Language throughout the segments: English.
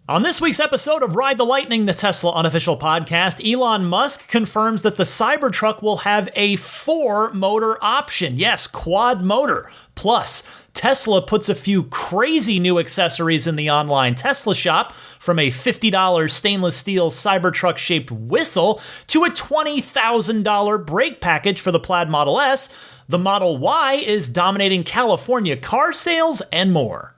On this week's episode of Ride the Lightning, the Tesla unofficial podcast, Elon Musk confirms that the Cybertruck will have a 4-motor option. Yes, quad motor. Plus, Tesla puts a few crazy new accessories in the online Tesla shop, from a $50 stainless steel Cybertruck-shaped whistle to a $20,000 brake package for the Plaid Model S. The Model Y is dominating California car sales and more.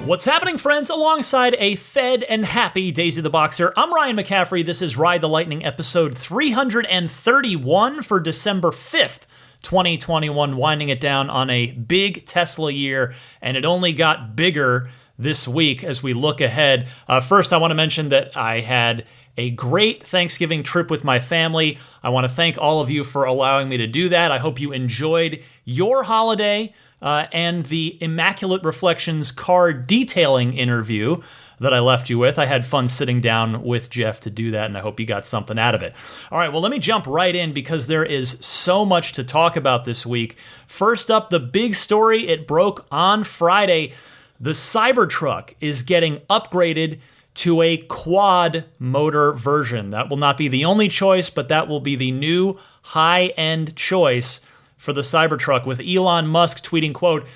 What's happening, friends? Alongside a fed and happy Daisy the Boxer, I'm Ryan McCaffrey. This is Ride the Lightning episode 331 for December 5th, 2021, winding it down on a big Tesla year, and it only got bigger this week as we look ahead. First, I want to mention that I had a great Thanksgiving trip with my family. I want to thank all of you for allowing me to do that. I hope you enjoyed your holiday. And the Immaculate Reflections car detailing interview that I left you with. I had fun sitting down with Jeff to do that, and I hope you got something out of it. All right, well, let me jump right in because there is so much to talk about this week. First up, the big story, it broke on Friday. The Cybertruck is getting upgraded to a quad motor version. That will not be the only choice, but that will be the new high-end choice for the Cybertruck, with Elon Musk tweeting, quote,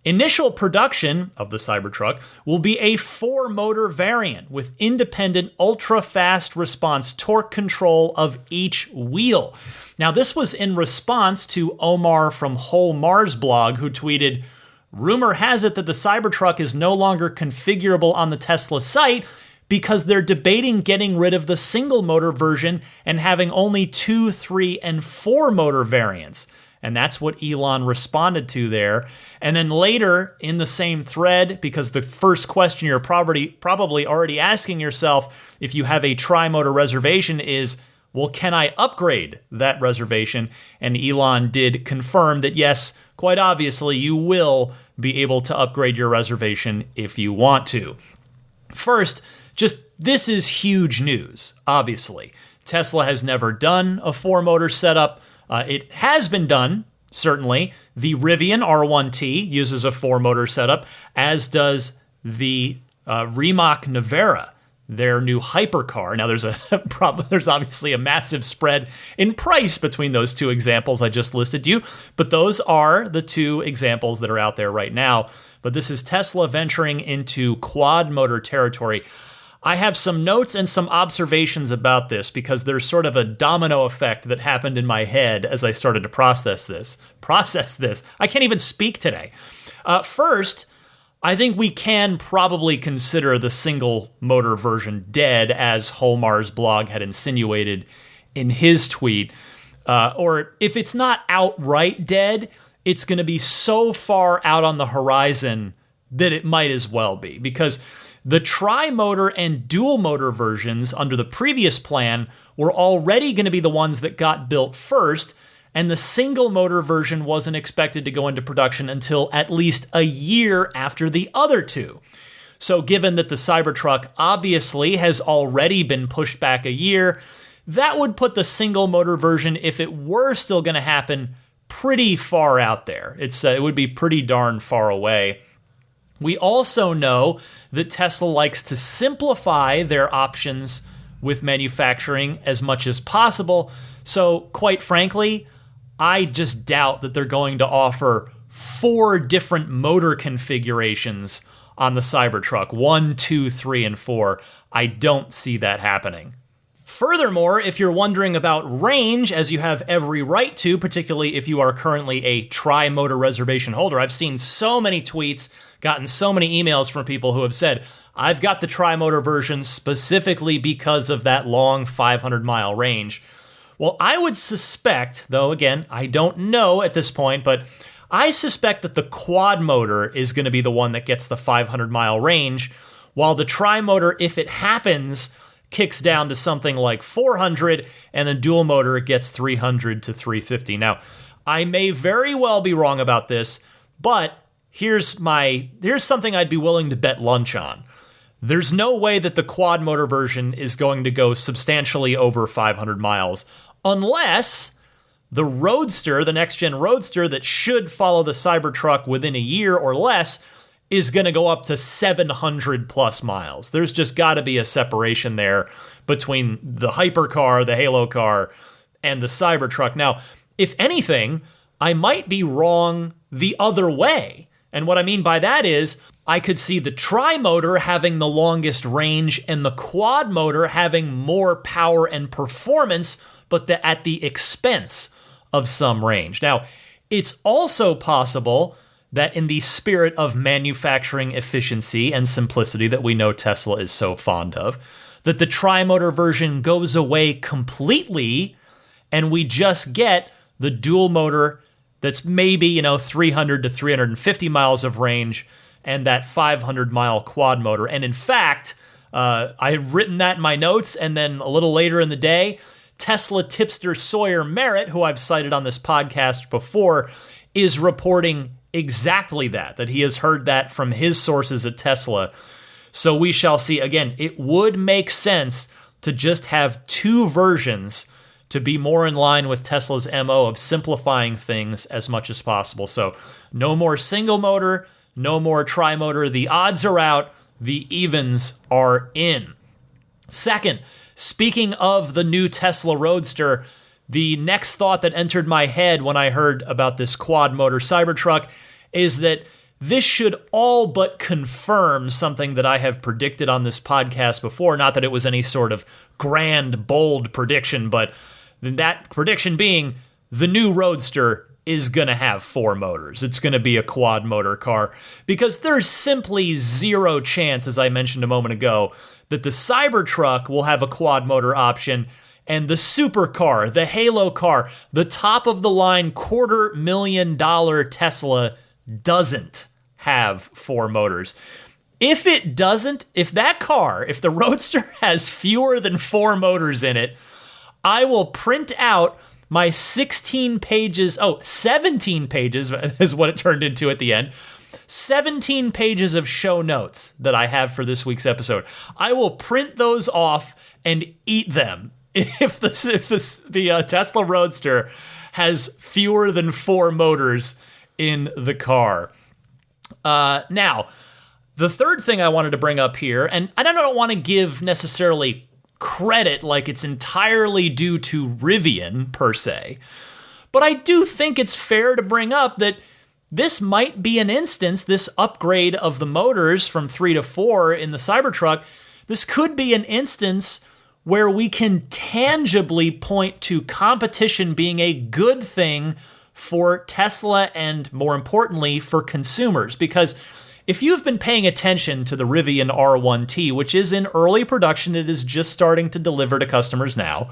"Initial production of the Cybertruck will be a 4-motor variant with independent ultra-fast response torque control of each wheel." Now, this was in response to Omar from Whole Mars blog, who tweeted, "Rumor has it that the Cybertruck is no longer configurable on the Tesla site because they're debating getting rid of the single-motor version and having only 2, 3, and 4-motor variants." And that's what Elon responded to there. And then later in the same thread, because the first question you're probably already asking yourself if you have a tri-motor reservation is, well, can I upgrade that reservation? And Elon did confirm that yes, quite obviously, you will be able to upgrade your reservation if you want to. First, this is huge news, obviously. Tesla has never done a 4-motor setup. It has been done, certainly. The Rivian R1T uses a 4-motor setup, as does the Rimac Nevera, their new hypercar. Now, there's obviously a massive spread in price between those two examples I just listed to you, but those are the two examples that are out there right now. But this is Tesla venturing into quad motor territory. I have some notes and some observations about this because there's sort of a domino effect that happened in my head as I started to process this. I can't even speak today. First, I think we can probably consider the single motor version dead, as Whole Mars blog had insinuated in his tweet. Or if it's not outright dead, it's going to be so far out on the horizon that it might as well be, because the tri-motor and dual-motor versions under the previous plan were already going to be the ones that got built first, and the single-motor version wasn't expected to go into production until at least a year after the other two. So given that the Cybertruck obviously has already been pushed back a year, that would put the single-motor version, if it were still going to happen, pretty far out there. It would be pretty darn far away. We also know that Tesla likes to simplify their options with manufacturing as much as possible. So, quite frankly, I just doubt that they're going to offer 4 different motor configurations on the Cybertruck. 1, 2, 3, and 4. I don't see that happening. Furthermore, if you're wondering about range, as you have every right to, particularly if you are currently a tri-motor reservation holder, I've seen so many tweets, gotten so many emails from people who have said, I've got the tri-motor version specifically because of that long 500-mile range. Well, I would suspect, though again, I don't know at this point, but I suspect that the quad motor is going to be the one that gets the 500-mile range, while the tri-motor, if it happens, kicks down to something like 400, and the dual motor gets 300 to 350. Now, I may very well be wrong about this, but here's something I'd be willing to bet lunch on. There's no way that the quad motor version is going to go substantially over 500 miles unless the Roadster, the next-gen Roadster that should follow the Cybertruck within a year or less, is going to go up to 700 plus miles. There's just got to be a separation there between the hypercar, the Halo car, and the Cybertruck. Now, if anything, I might be wrong the other way. And what I mean by that is I could see the tri-motor having the longest range and the quad motor having more power and performance, but at the expense of some range. Now, it's also possible that in the spirit of manufacturing efficiency and simplicity that we know Tesla is so fond of, that the tri-motor version goes away completely and we just get the dual motor that's maybe, 300 to 350 miles of range and that 500-mile quad motor. And in fact, I had written that in my notes, and then a little later in the day, Tesla tipster Sawyer Merritt, who I've cited on this podcast before, is reporting exactly that he has heard that from his sources at Tesla. So we shall see. Again, it would make sense to just have two versions to be more in line with Tesla's MO of simplifying things as much as possible. So no more single motor, no more tri-motor. The odds are out. The evens are in. Second, speaking of the new Tesla Roadster, the next thought that entered my head when I heard about this quad motor Cybertruck is that this should all but confirm something that I have predicted on this podcast before. Not that it was any sort of grand, bold prediction, but that prediction being the new Roadster is going to have four motors. It's going to be a quad motor car because there's simply zero chance, as I mentioned a moment ago, that the Cybertruck will have a quad motor option and the supercar, the Halo car, the top of the line $250,000 Tesla doesn't have four motors. If it doesn't, if the Roadster has fewer than four motors in it, I will print out my 17 pages is what it turned into at the end. 17 pages of show notes that I have for this week's episode. I will print those off and eat them if the Tesla Roadster has fewer than four motors in the car. Now, the third thing I wanted to bring up here, and I don't want to give necessarily credit like it's entirely due to Rivian per se, but I do think it's fair to bring up that this might be an instance, this upgrade of the motors from 3 to 4 in the Cybertruck, this could be an instance where we can tangibly point to competition being a good thing for Tesla and, more importantly, for consumers. Because if you've been paying attention to the Rivian R1T, which is in early production, it is just starting to deliver to customers now,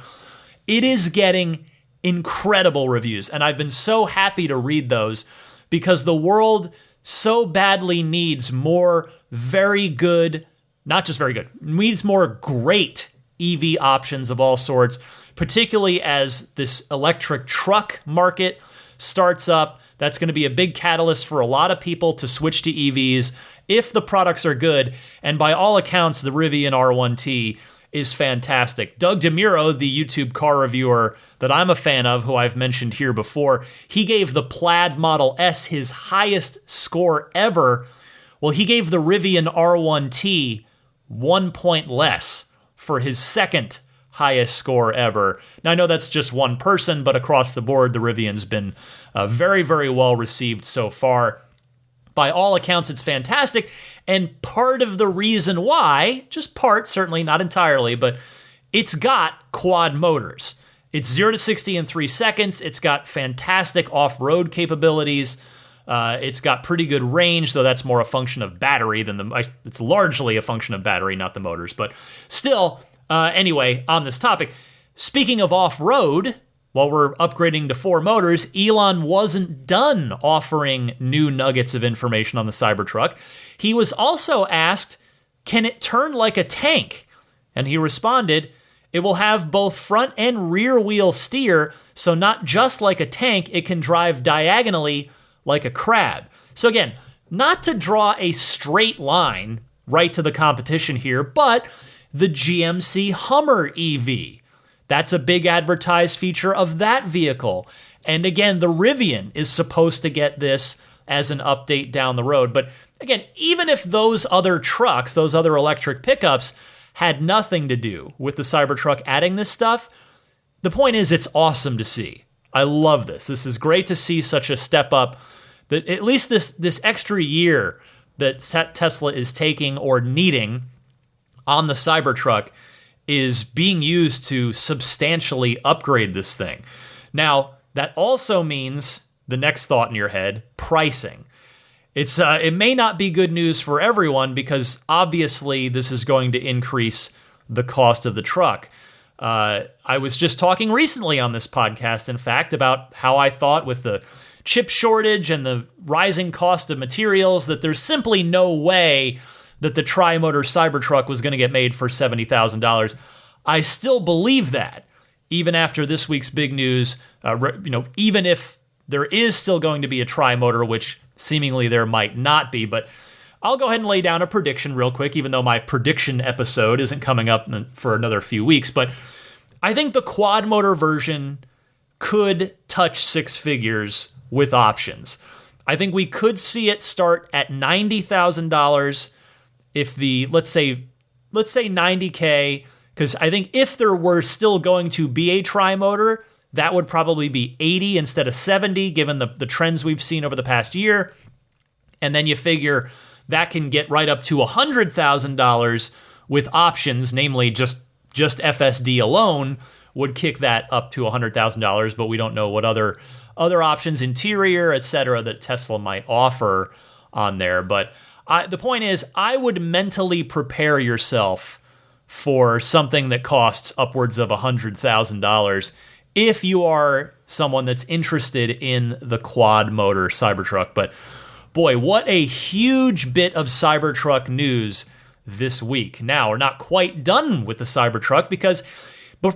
it is getting incredible reviews. And I've been so happy to read those because the world so badly needs more very good, not just very good, needs more great EV options of all sorts, particularly as this electric truck market starts up. That's going to be a big catalyst for a lot of people to switch to EVs if the products are good. And by all accounts, the Rivian R1T is fantastic. Doug DeMuro, the YouTube car reviewer that I'm a fan of, who I've mentioned here before, he gave the Plaid Model S his highest score ever. Well, he gave the Rivian R1T 1 point less for his second highest score ever. Now, I know that's just one person, but across the board, the Rivian's been very, very well received so far. By all accounts, it's fantastic. And part of the reason why, just part, certainly not entirely, but it's got quad motors. It's 0 to 60 in 3 seconds. It's got fantastic off-road capabilities. It's got pretty good range, though that's more a function of battery than it's largely a function of battery, not the motors. But still, anyway, on this topic, speaking of off-road, while we're upgrading to 4 motors, Elon wasn't done offering new nuggets of information on the Cybertruck. He was also asked, can it turn like a tank? And he responded, it will have both front and rear wheel steer, so not just like a tank, it can drive diagonally like a crab. So again, not to draw a straight line right to the competition here, but the GMC Hummer EV. That's a big advertised feature of that vehicle. And again, the Rivian is supposed to get this as an update down the road. But again, even if those other trucks, those other electric pickups, had nothing to do with the Cybertruck adding this stuff, the point is it's awesome to see. I love this. This is great to see such a step up, that at least this extra year that Tesla is taking or needing on the Cybertruck is being used to substantially upgrade this thing. Now, that also means the next thought in your head, pricing. It may not be good news for everyone because obviously this is going to increase the cost of the truck. I was just talking recently on this podcast, in fact, about how I thought with the chip shortage and the rising cost of materials that there's simply no way that the tri-motor Cybertruck was going to get made for $70,000. I still believe that, even after this week's big news, even if there is still going to be a tri-motor, which seemingly there might not be, but I'll go ahead and lay down a prediction real quick, even though my prediction episode isn't coming up for another few weeks. But I think the quad motor version could touch six figures with options. I think we could see it start at $90,000 if let's say $90K, because I think if there were still going to be a tri-motor, that would probably be $80 instead of $70, given the trends we've seen over the past year. And then you figure that can get right up to $100,000 with options, namely just FSD alone would kick that up to $100,000, but we don't know what other options, interior, etc., that Tesla might offer on there. But the point is, I would mentally prepare yourself for something that costs upwards of $100,000 if you are someone that's interested in the quad motor Cybertruck. But boy, what a huge bit of Cybertruck news this week. Now, we're not quite done with the Cybertruck because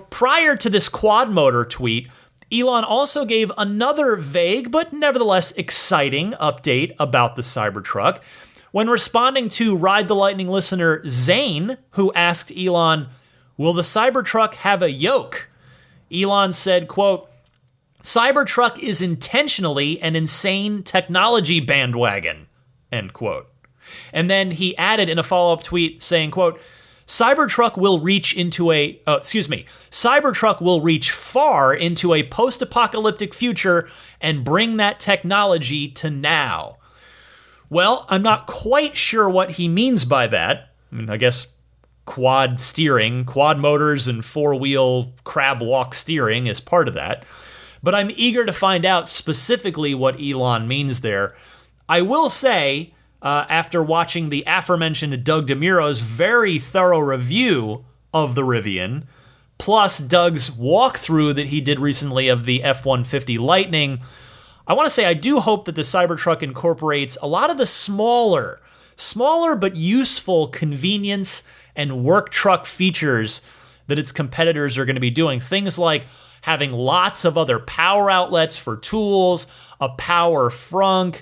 prior to this quad motor tweet, Elon also gave another vague but nevertheless exciting update about the Cybertruck. When responding to Ride the Lightning listener Zane, who asked Elon, "Will the Cybertruck have a yoke?" Elon said, quote, "Cybertruck is intentionally an insane technology bandwagon," end quote. And then he added in a follow-up tweet saying, quote, Cybertruck will reach far into a post-apocalyptic future and bring that technology to now." Well, I'm not quite sure what he means by that. I mean, I guess quad steering, quad motors and four-wheel crab walk steering is part of that. But I'm eager to find out specifically what Elon means there. I will say, after watching the aforementioned Doug DeMuro's very thorough review of the Rivian, plus Doug's walkthrough that he did recently of the F-150 Lightning, I want to say I do hope that the Cybertruck incorporates a lot of the smaller but useful convenience and work truck features that its competitors are going to be doing. Things like having lots of other power outlets for tools, a power frunk,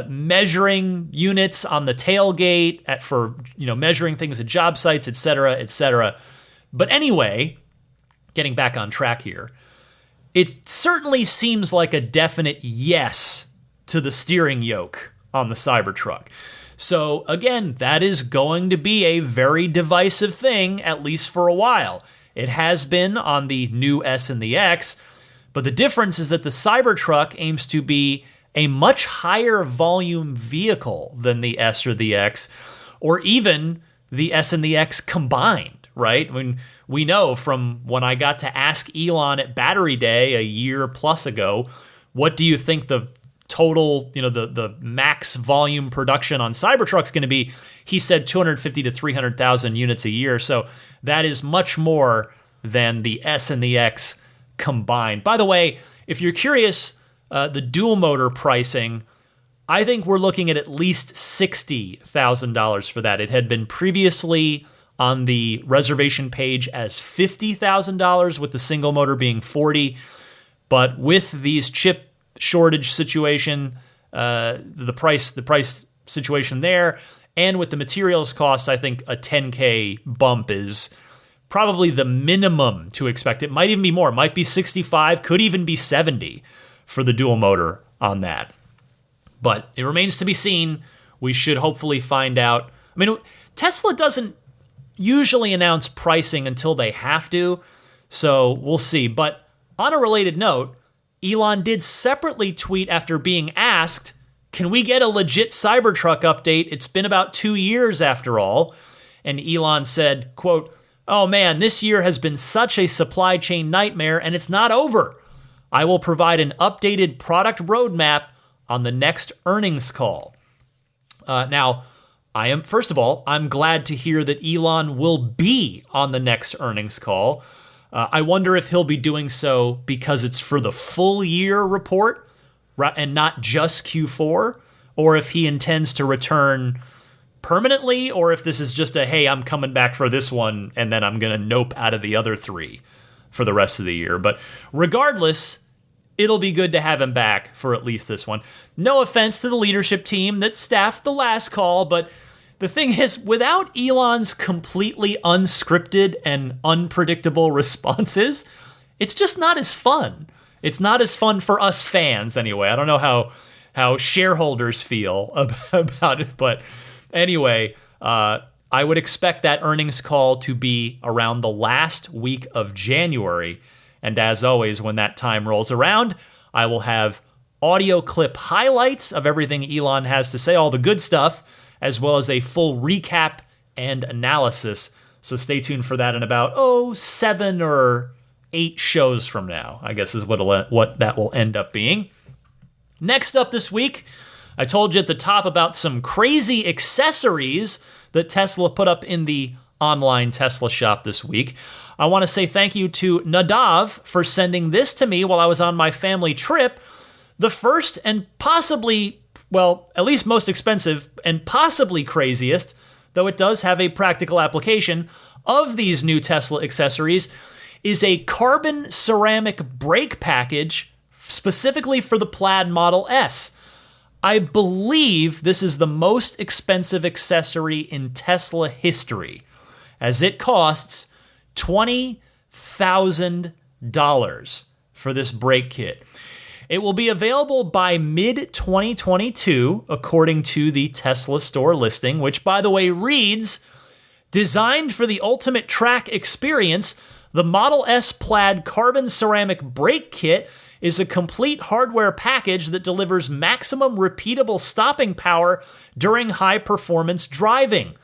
measuring units on the tailgate for measuring things at job sites, etc., etc. But anyway, getting back on track here, it certainly seems like a definite yes to the steering yoke on the Cybertruck. So again, that is going to be a very divisive thing, at least for a while. It has been on the new S and the X, but the difference is that the Cybertruck aims to be a much higher volume vehicle than the S or the X, or even the S and the X combined, right? I mean, we know from when I got to ask Elon at Battery Day a year plus ago, what do you think the total, the max volume production on Cybertruck's going to be? He said 250 to 300,000 units a year. So that is much more than the S and the X combined. By the way, if you're curious, the dual motor pricing, I think we're looking at least $60,000 for that. It had been previously on the reservation page as $50,000, with the single motor being $40,000. But with these chip shortage situation, the price situation there. And with the materials costs, I think a $10K bump is probably the minimum to expect. It might even be more. It might be 65, could even be 70 for the dual motor on that. But it remains to be seen. We should hopefully find out. I mean, Tesla doesn't usually announce pricing until they have to, so we'll see. But on a related note, Elon did separately tweet after being asked, can we get a legit Cybertruck update? It's been about 2 years after all. And Elon said, quote, oh man, this year has been such a supply chain nightmare and it's not over. I will provide an updated product roadmap on the next earnings call. Now, first of all, I'm glad to hear that Elon will be on the next earnings call. I wonder if he'll be doing so because it's for the full year report and not just Q4, or if he intends to return permanently, or if this is just a, hey, I'm coming back for this one, and then I'm going to nope out of the other 3 for the rest of the year. But regardless, it'll be good to have him back for at least this one. No offense to the leadership team that staffed the last call, but the thing is, without Elon's completely unscripted and unpredictable responses, it's just not as fun. It's not as fun for us fans anyway. I don't know how shareholders feel about it, but anyway, I would expect that earnings call to be around the last week of January. And as always, when that time rolls around, I will have audio clip highlights of everything Elon has to say, all the good stuff, as well as a full recap and analysis. So stay tuned for that in about, 7 or 8 shows from now, I guess is what that will end up being. Next up this week, I told you at the top about some crazy accessories that Tesla put up in the online Tesla shop this week. I want to say thank you to Nadav for sending this to me while I was on my family trip. The first and possibly, well, at least most expensive and possibly craziest, though it does have a practical application, of these new Tesla accessories is a carbon ceramic brake package specifically for the Plaid Model S. I believe this is the most expensive accessory in Tesla history, as it costs $20,000 for this brake kit. It will be available by mid-2022, according to the Tesla store listing, which, by the way, reads, designed for the ultimate track experience, the Model S Plaid carbon ceramic brake kit is a complete hardware package that delivers maximum repeatable stopping power during high-performance driving.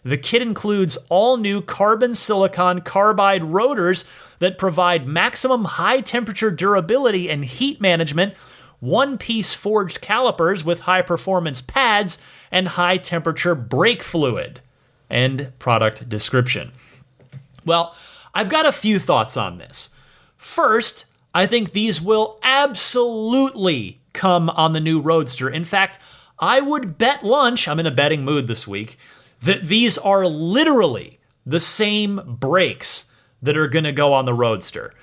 The kit includes all-new carbon silicon carbide rotors that provide maximum high-temperature durability and heat management, one-piece forged calipers with high-performance pads, and high-temperature brake fluid. End product description. Well, I've got a few thoughts on this. First, I think these will absolutely come on the new Roadster. In fact, I would bet lunch, I'm in a betting mood this week, that these are literally the same brakes that are going to go on the Roadster,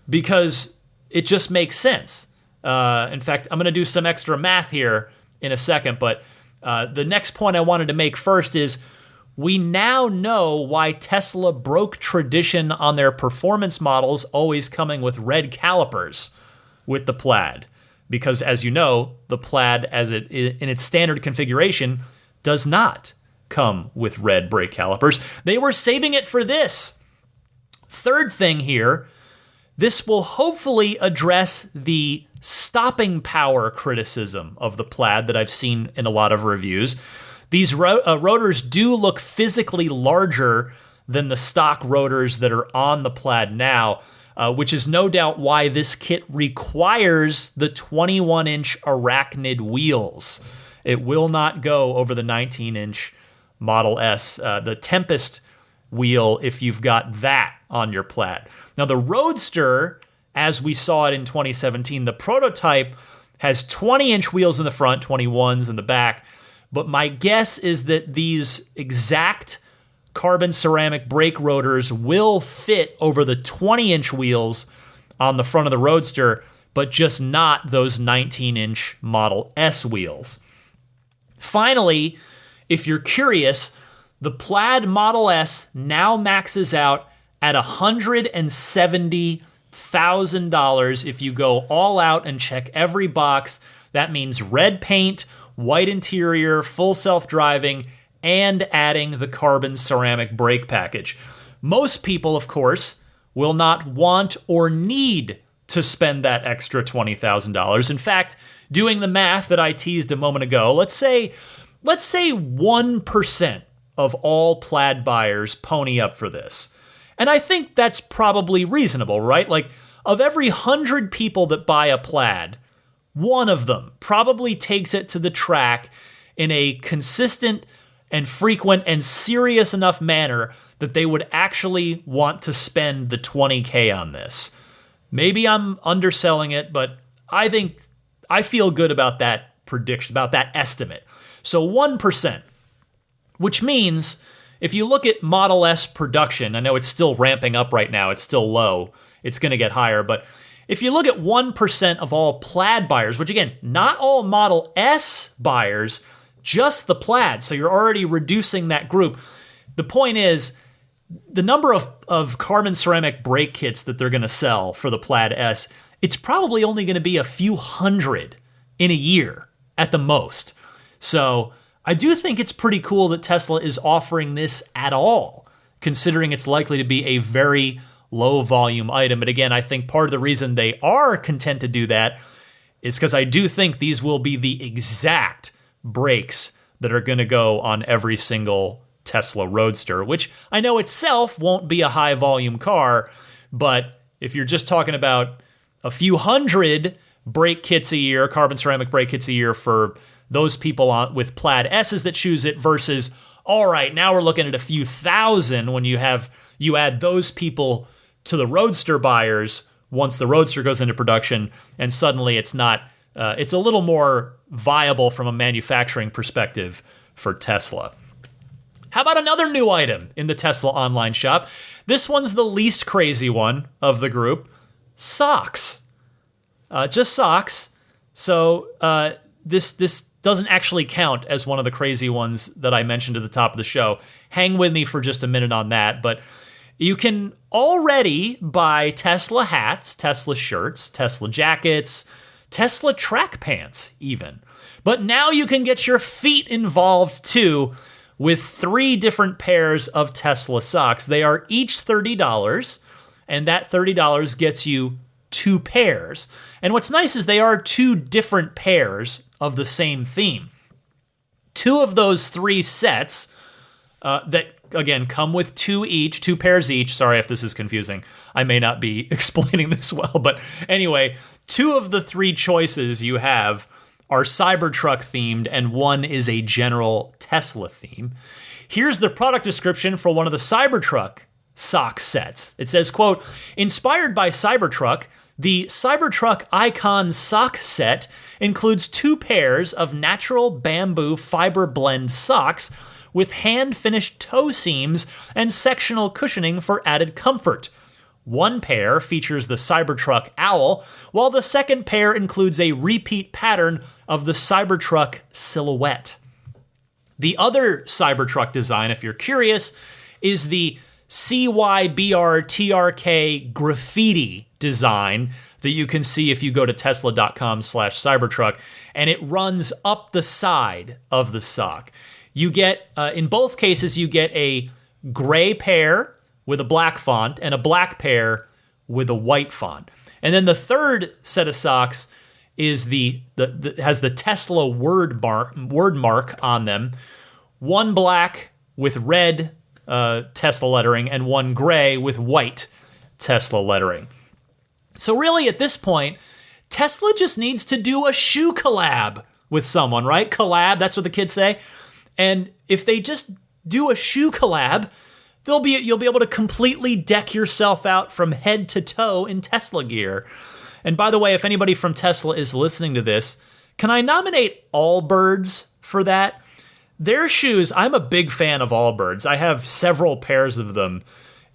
because it just makes sense. In fact, I'm going to do some extra math here in a second, but the next point I wanted to make first is we now know why Tesla broke tradition on their performance models, always coming with red calipers with the Plaid. Because as you know, the Plaid in its standard configuration does not come with red brake calipers. They were saving it for this. Third thing here, this will hopefully address the stopping power criticism of the Plaid that I've seen in a lot of reviews. These rotors do look physically larger than the stock rotors that are on the Plaid now, which is no doubt why this kit requires the 21-inch Arachnid wheels. It will not go over the 19-inch Model S, the Tempest wheel, if you've got that on your Plaid. Now, the Roadster, as we saw it in 2017, the prototype has 20-inch wheels in the front, 21s in the back. But my guess is that these exact carbon ceramic brake rotors will fit over the 20-inch wheels on the front of the Roadster, but just not those 19-inch Model S wheels. Finally, if you're curious, the Plaid Model S now maxes out at $170,000 if you go all out and check every box. That means red paint, white interior, full self-driving, and adding the carbon ceramic brake package. Most people, of course, will not want or need to spend that extra $20,000. In fact, doing the math that I teased a moment ago, let's say 1% of all Plaid buyers pony up for this. And I think that's probably reasonable, right? Like, of every 100 people that buy a Plaid, one of them probably takes it to the track in a consistent and frequent and serious enough manner that they would actually want to spend the $20K on this. Maybe I'm underselling it, but I feel good about that prediction, about that estimate. So 1%, which means if you look at Model S production, I know it's still ramping up right now, it's still low, it's going to get higher, but if you look at 1% of all Plaid buyers, which again, not all Model S buyers, just the Plaid, so you're already reducing that group. The point is, the number of carbon ceramic brake kits that they're going to sell for the Plaid S, it's probably only going to be a few hundred in a year at the most. So I do think it's pretty cool that Tesla is offering this at all, considering it's likely to be a very low volume item. But again, I think part of the reason they are content to do that is because I do think these will be the exact brakes that are going to go on every single Tesla Roadster, which I know itself won't be a high volume car, but if you're just talking about a few hundred brake kits a year, carbon ceramic brake kits a year for those people with Plaid S's that choose it versus, all right, now we're looking at a few thousand when you add those people to the Roadster buyers once the Roadster goes into production, and suddenly it's a little more viable from a manufacturing perspective for Tesla. How about another new item in the Tesla online shop? This one's the least crazy one of the group. Socks. Just socks. So this doesn't actually count as one of the crazy ones that I mentioned at the top of the show. Hang with me for just a minute on that, but you can already buy Tesla hats, Tesla shirts, Tesla jackets, Tesla track pants even. But now you can get your feet involved too with 3 different pairs of Tesla socks. They are each $30, and that $30 gets you 2 pairs. And what's nice is they are 2 different pairs of the same theme. 2 of those 3 sets that, again, come with 2 pairs each. Sorry if this is confusing. I may not be explaining this well, but anyway, 2 of the 3 choices you have are Cybertruck themed, and 1 is a general Tesla theme. Here's the product description for one of the Cybertruck sock sets. It says, quote, inspired by Cybertruck, the Cybertruck Icon sock set includes 2 pairs of natural bamboo fiber blend socks with hand-finished toe seams and sectional cushioning for added comfort. 1 pair features the Cybertruck owl, while the second pair includes a repeat pattern of the Cybertruck silhouette. The other Cybertruck design, if you're curious, is the CYBRTRK graffiti design that you can see if you go to tesla.com/Cybertruck, and it runs up the side of the sock. You get, in both cases, you get a gray pair with a black font and a black pair with a white font. And then the third set of socks is has the Tesla word mark on them. 1 black with red Tesla lettering and 1 gray with white Tesla lettering. So really at this point, Tesla just needs to do a shoe collab with someone, right? Collab, that's what the kids say. And if they just do a shoe collab, you'll be able to completely deck yourself out from head to toe in Tesla gear. And by the way, if anybody from Tesla is listening to this, can I nominate Allbirds for that? Their shoes, I'm a big fan of Allbirds. I have several pairs of them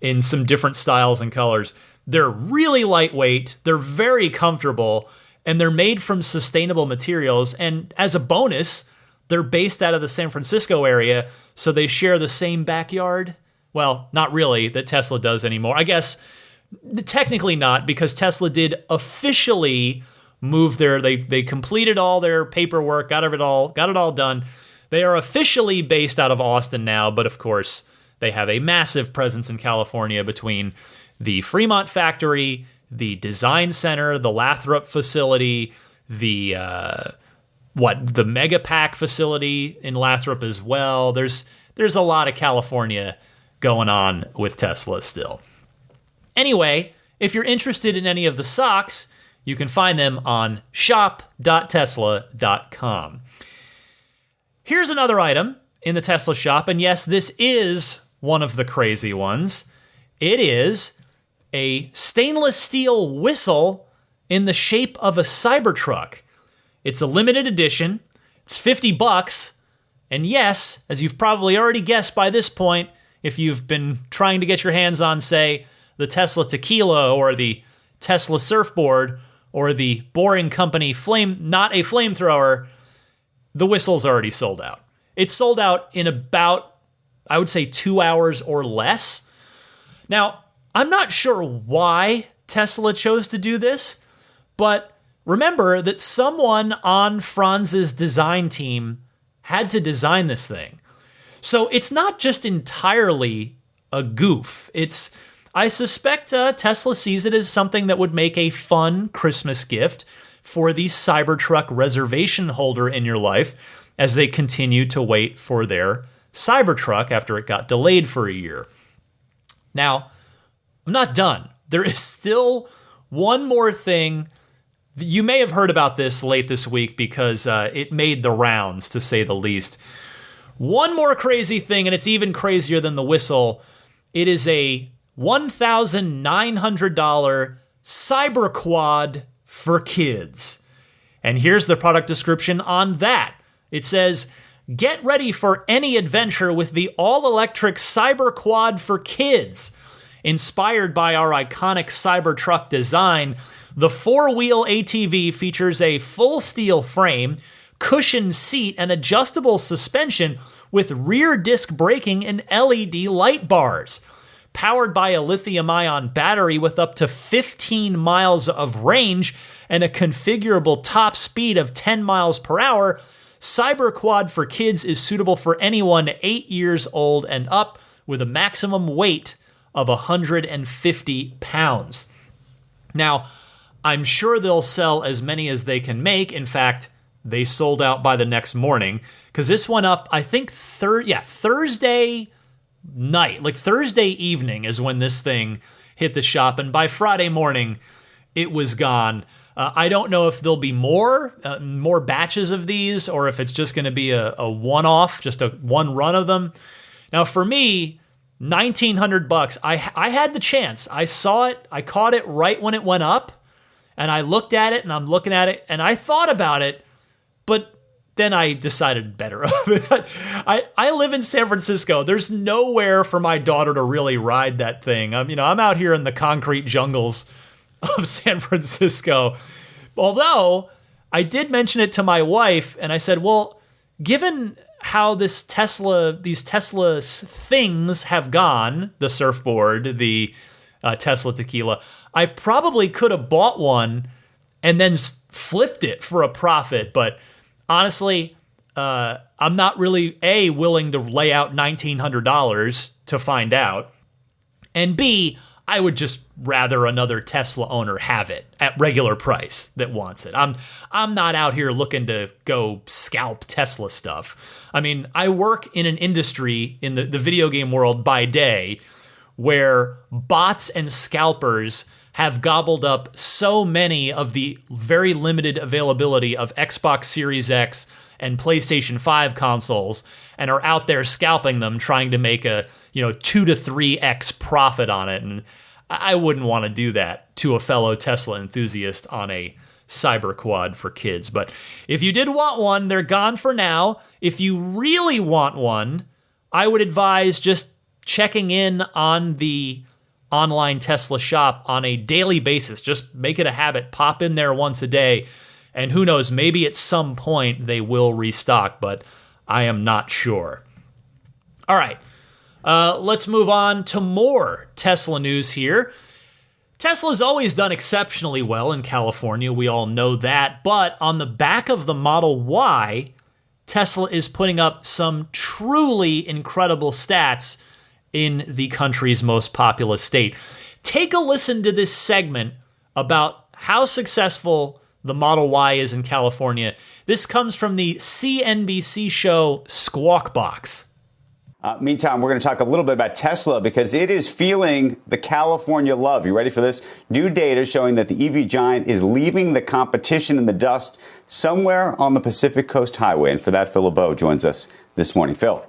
in some different styles and colors. They're really lightweight, they're very comfortable, and they're made from sustainable materials. And as a bonus, they're based out of the San Francisco area, so they share the same backyard. Well, not really that Tesla does anymore. I guess technically not, because Tesla did officially move there. They completed all their paperwork, got it all done. They are officially based out of Austin now, but of course, they have a massive presence in California between the Fremont factory, the design center, the Lathrop facility, the Megapack facility in Lathrop as well. There's a lot of California going on with Tesla still. Anyway, if you're interested in any of the socks, you can find them on shop.tesla.com. Here's another item in the Tesla shop, and yes, this is one of the crazy ones. It is a stainless steel whistle in the shape of a Cybertruck. It's a limited edition. It's $50. And yes, as you've probably already guessed by this point, if you've been trying to get your hands on, say, the Tesla Tequila or the Tesla Surfboard or the Boring Company not a flamethrower, the whistle's already sold out. It's sold out in about, I would say, 2 hours or less. Now, I'm not sure why Tesla chose to do this, but remember that someone on Franz's design team had to design this thing. So it's not just entirely a goof. I suspect Tesla sees it as something that would make a fun Christmas gift for the Cybertruck reservation holder in your life as they continue to wait for their Cybertruck after it got delayed for a year. Now, I'm not done. There is still one more thing. You may have heard about this late this week because it made the rounds, to say the least. One more crazy thing, and it's even crazier than the whistle. It is a $1,900 Cyberquad for kids. And here's the product description on that. It says, get ready for any adventure with the all-electric Cyberquad for kids. Inspired by our iconic Cybertruck design, the four-wheel ATV features a full steel frame, cushioned seat, and adjustable suspension with rear disc braking and LED light bars. Powered by a lithium-ion battery with up to 15 miles of range and a configurable top speed of 10 miles per hour, Cyberquad for kids is suitable for anyone 8 years old and up with a maximum weight of 150 pounds. Now, I'm sure they'll sell as many as they can make. In fact, they sold out by the next morning because this went up, I think, Thursday night. Like Thursday evening is when this thing hit the shop, and by Friday morning, it was gone. I don't know if there'll be more batches of these or if it's just going to be a one-off, just a one run of them. Now, for me, $1,900. I had the chance. I saw it. I caught it right when it went up, and I looked at it, and I'm looking at it, and I thought about it, but then I decided better of it. I live in San Francisco. There's nowhere for my daughter to really ride that thing. I'm out here in the concrete jungles of San Francisco. Although I did mention it to my wife, and I said, well, given how these Tesla things have gone, the surfboard, the Tesla Tequila, I probably could have bought one and then flipped it for a profit. But honestly, I'm not really, A, willing to lay out $1,900 to find out, and B, I would just rather another Tesla owner have it at regular price that wants it. I'm not out here looking to go scalp Tesla stuff. I mean, I work in an industry in the video game world by day where bots and scalpers have gobbled up so many of the very limited availability of Xbox Series X and PlayStation 5 consoles and are out there scalping them, trying to make a 2 to 3x profit on it. And I wouldn't want to do that to a fellow Tesla enthusiast on a Cyberquad for kids. But if you did want one, they're gone for now. If you really want one, I would advise just checking in on the online Tesla shop on a daily basis. Just make it a habit. Pop in there once a day And who knows, maybe at some point they will restock, but I am not sure. All right, let's move on to more Tesla news here. Tesla's always done exceptionally well in California, we all know that, but on the back of the Model Y, Tesla is putting up some truly incredible stats in the country's most populous state. Take a listen to this segment about how successful the Model Y is in California. This comes from the CNBC show Squawk Box. Meantime, we're going to talk a little bit about Tesla because it is feeling the California love. You ready for this? New data showing that the EV giant is leaving the competition in the dust somewhere on the Pacific Coast Highway. And for that, Phil LeBeau joins us this morning. Phil.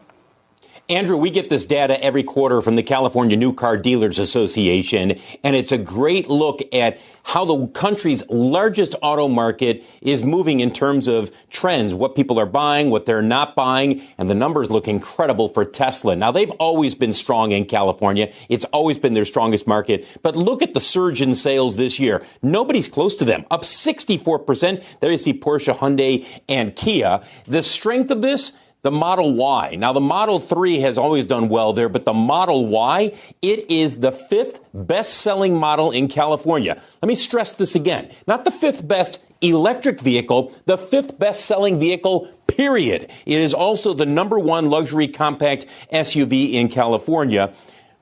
Andrew, we get this data every quarter from the California New Car Dealers Association, and it's a great look at how the country's largest auto market is moving in terms of trends, what people are buying, what they're not buying, and the numbers look incredible for Tesla. Now, they've always been strong in California. It's always been their strongest market. But look at the surge in sales this year. Nobody's close to them, up 64%. There you see Porsche, Hyundai, and Kia. The strength of this, the Model Y. Now, the Model 3 has always done well there, but the Model Y, it is the fifth best-selling model in California. Let me stress this again. Not the fifth best electric vehicle, the fifth best-selling vehicle, period. It is also the number one luxury compact SUV in California.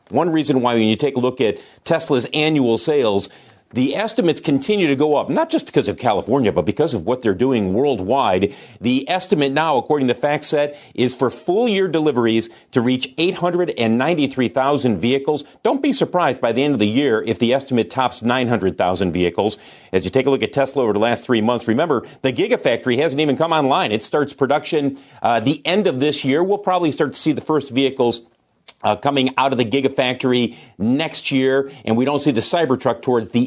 One reason why, when you take a look at Tesla's annual sales, the estimates continue to go up, not just because of California, but because of what they're doing worldwide. The estimate now, according to FactSet, is for full-year deliveries to reach 893,000 vehicles. Don't be surprised by the end of the year if the estimate tops 900,000 vehicles. As you take a look at Tesla over the last 3 months, remember, the Gigafactory hasn't even come online. It starts production the end of this year. We'll probably start to see the first vehicles coming out of the Gigafactory next year, and we don't see the Cybertruck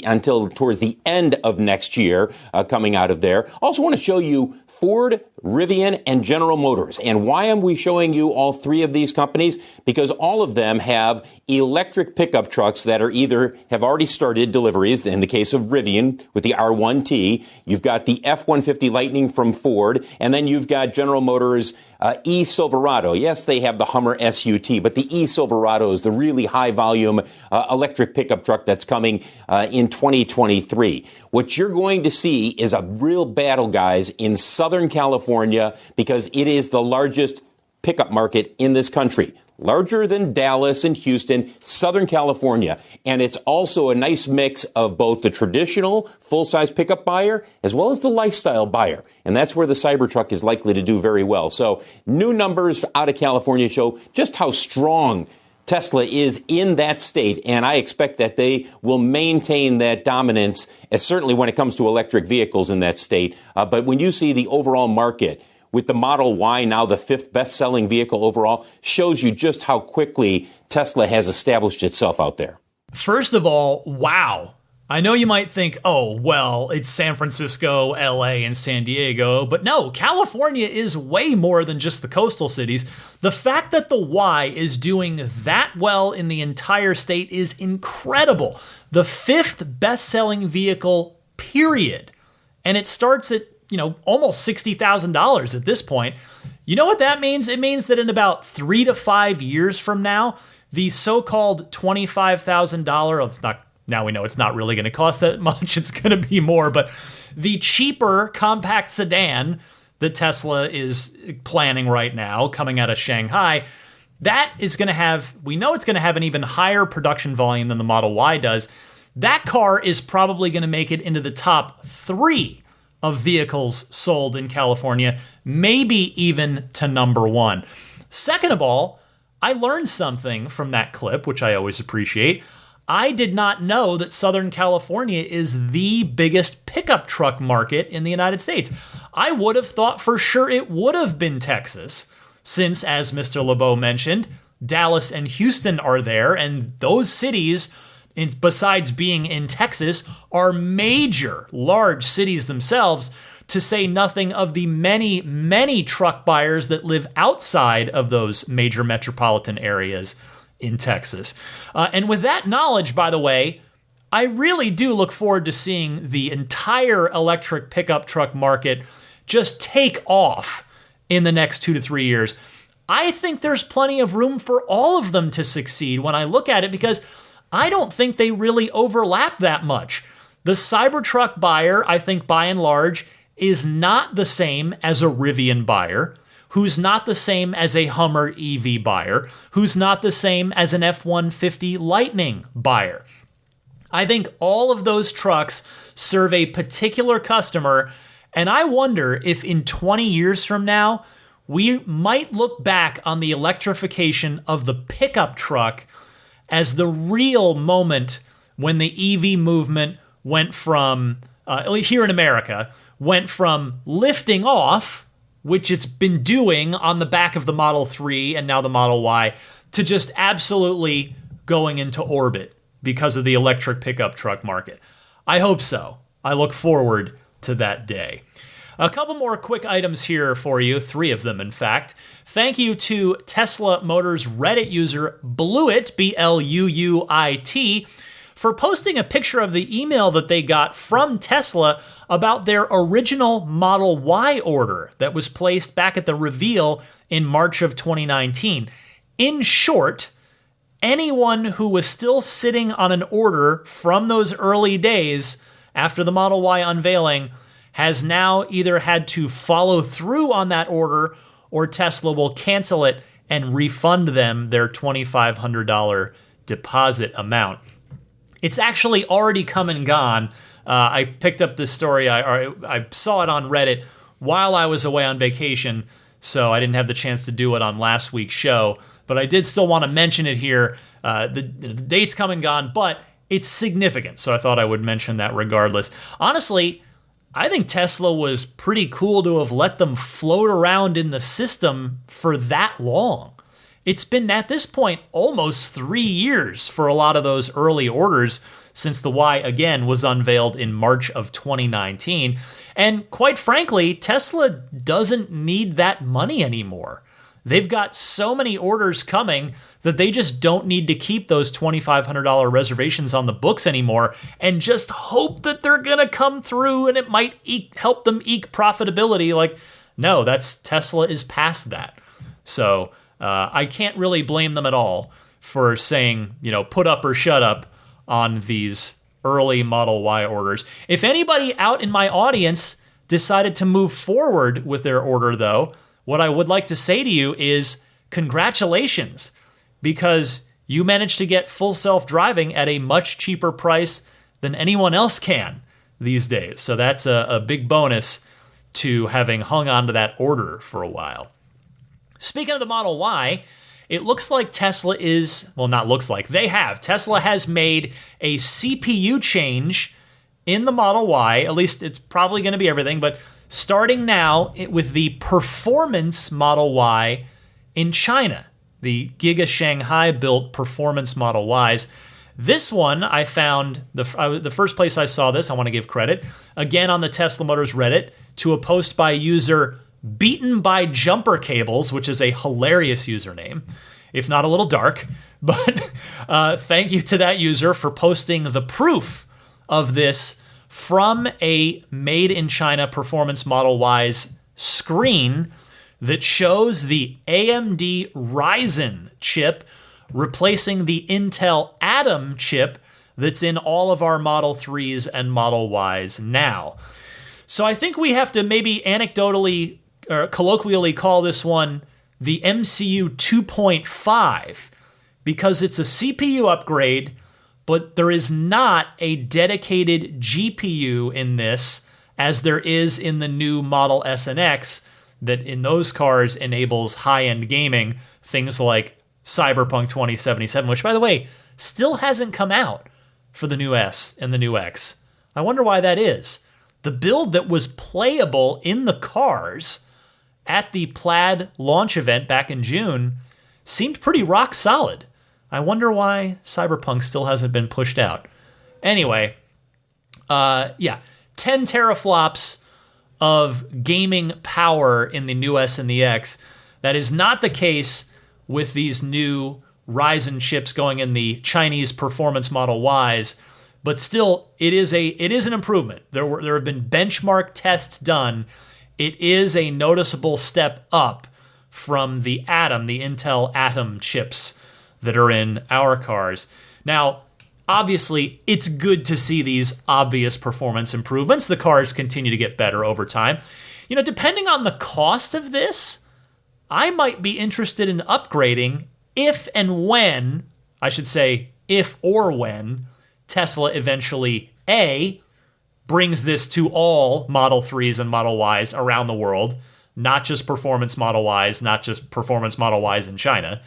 until towards the end of next year coming out of there. Also want to show you Ford, Rivian, and General Motors. And why am we showing you all three of these companies? Because all of them have electric pickup trucks that are either have already started deliveries. In the case of Rivian with the R1T, you've got the F-150 Lightning from Ford, and then you've got General Motors e-Silverado. Yes, they have the Hummer SUT, but the e-Silverado is the really high-volume electric pickup truck that's coming in 2023. What you're going to see is a real battle, guys, in Southern California because it is the largest pickup market in this country. Larger than Dallas and Houston, Southern California. And it's also a nice mix of both the traditional full-size pickup buyer as well as the lifestyle buyer. And that's where the Cybertruck is likely to do very well. So new numbers out of California show just how strong Tesla is in that state. And I expect that they will maintain that dominance, certainly when it comes to electric vehicles in that state. But when you see the overall market, with the Model Y now the fifth best-selling vehicle overall, shows you just how quickly Tesla has established itself out there. First of all, wow. I know you might think, oh, well, it's San Francisco, LA, and San Diego, but no, California is way more than just the coastal cities. The fact that the Y is doing that well in the entire state is incredible. The fifth best-selling vehicle, period. And it starts at almost $60,000 at this point. You know what that means? It means that in about 3 to 5 years from now, the so-called $25,000, it's not, now we know it's not really going to cost that much, it's going to be more, but the cheaper compact sedan that Tesla is planning right now, coming out of Shanghai, that is going to have, we know it's going to have an even higher production volume than the Model Y does. That car is probably going to make it into the top 3 of vehicles sold in California, maybe even to number 1. Second of all, I learned something from that clip, which I always appreciate. I did not know that Southern California is the biggest pickup truck market in the United States. I would have thought for sure it would have been Texas, since, as Mr. LeBeau mentioned, Dallas and Houston are there, and those cities, besides being in Texas, are major, large cities themselves, to say nothing of the many, many truck buyers that live outside of those major metropolitan areas in Texas. And with that knowledge, by the way, I really do look forward to seeing the entire electric pickup truck market just take off in the next 2 to 3 years. I think there's plenty of room for all of them to succeed when I look at it, because I don't think they really overlap that much. The Cybertruck buyer, I think by and large, is not the same as a Rivian buyer, who's not the same as a Hummer EV buyer, who's not the same as an F-150 Lightning buyer. I think all of those trucks serve a particular customer, and I wonder if in 20 years from now, we might look back on the electrification of the pickup truck as the real moment when the EV movement went from, here in America, went from lifting off, which it's been doing on the back of the Model 3 and now the Model Y, to just absolutely going into orbit because of the electric pickup truck market. I hope so. I look forward to that day. A couple more quick items here for you, 3 of them in fact. Thank you to Tesla Motors Reddit user Bluit, Bluuit, for posting a picture of the email that they got from Tesla about their original Model Y order that was placed back at the reveal in March of 2019. In short, anyone who was still sitting on an order from those early days after the Model Y unveiling has now either had to follow through on that order, or Tesla will cancel it and refund them their $2,500 deposit amount. It's actually already come and gone. I picked up this story, I saw it on Reddit while I was away on vacation, so I didn't have the chance to do it on last week's show, but I did still want to mention it here. The date's come and gone, but it's significant, so I thought I would mention that regardless. Honestly, I think Tesla was pretty cool to have let them float around in the system for that long. It's been, at this point, almost 3 years for a lot of those early orders since the Y, again, was unveiled in March of 2019. And quite frankly, Tesla doesn't need that money anymore. They've got so many orders coming that they just don't need to keep those $2,500 reservations on the books anymore and just hope that they're going to come through and it might help them eke profitability. Like, no, Tesla is past that. So I can't really blame them at all for saying, put up or shut up on these early Model Y orders. If anybody out in my audience decided to move forward with their order, though, what I would like to say to you is congratulations, because you managed to get full self-driving at a much cheaper price than anyone else can these days. So that's a big bonus to having hung on to that order for a while. Speaking of the Model Y, it looks like Tesla Tesla has made a CPU change in the Model Y. At least it's probably going to be everything, but starting now with the performance Model Y in China, the Giga Shanghai built performance Model Ys. This one I found, the first place I saw this, I want to give credit, again on the Tesla Motors Reddit, to a post by user Beaten by Jumper Cables, which is a hilarious username, if not a little dark. But thank you to that user for posting the proof of this from a made-in-China performance Model Y's screen that shows the AMD Ryzen chip replacing the Intel Atom chip that's in all of our Model 3s and Model Ys now. So I think we have to maybe anecdotally or colloquially call this one the MCU 2.5 because it's a CPU upgrade, but there is not a dedicated GPU in this as there is in the new Model S and X that in those cars enables high-end gaming, things like Cyberpunk 2077, which, by the way, still hasn't come out for the new S and the new X. I wonder why that is. The build that was playable in the cars at the Plaid launch event back in June seemed pretty rock solid. I wonder why Cyberpunk still hasn't been pushed out. Anyway, 10 teraflops of gaming power in the new S and the X. That is not the case with these new Ryzen chips going in the Chinese performance Model Ys. but still, it is an improvement. There have been benchmark tests done. It is a noticeable step up from the Intel Atom chips that are in our cars. Now, obviously, it's good to see these obvious performance improvements. The cars continue to get better over time. Depending on the cost of this, I might be interested in upgrading if or when Tesla eventually, A, brings this to all Model 3s and Model Ys around the world, not just Performance Model Ys, not just Performance Model Ys in China,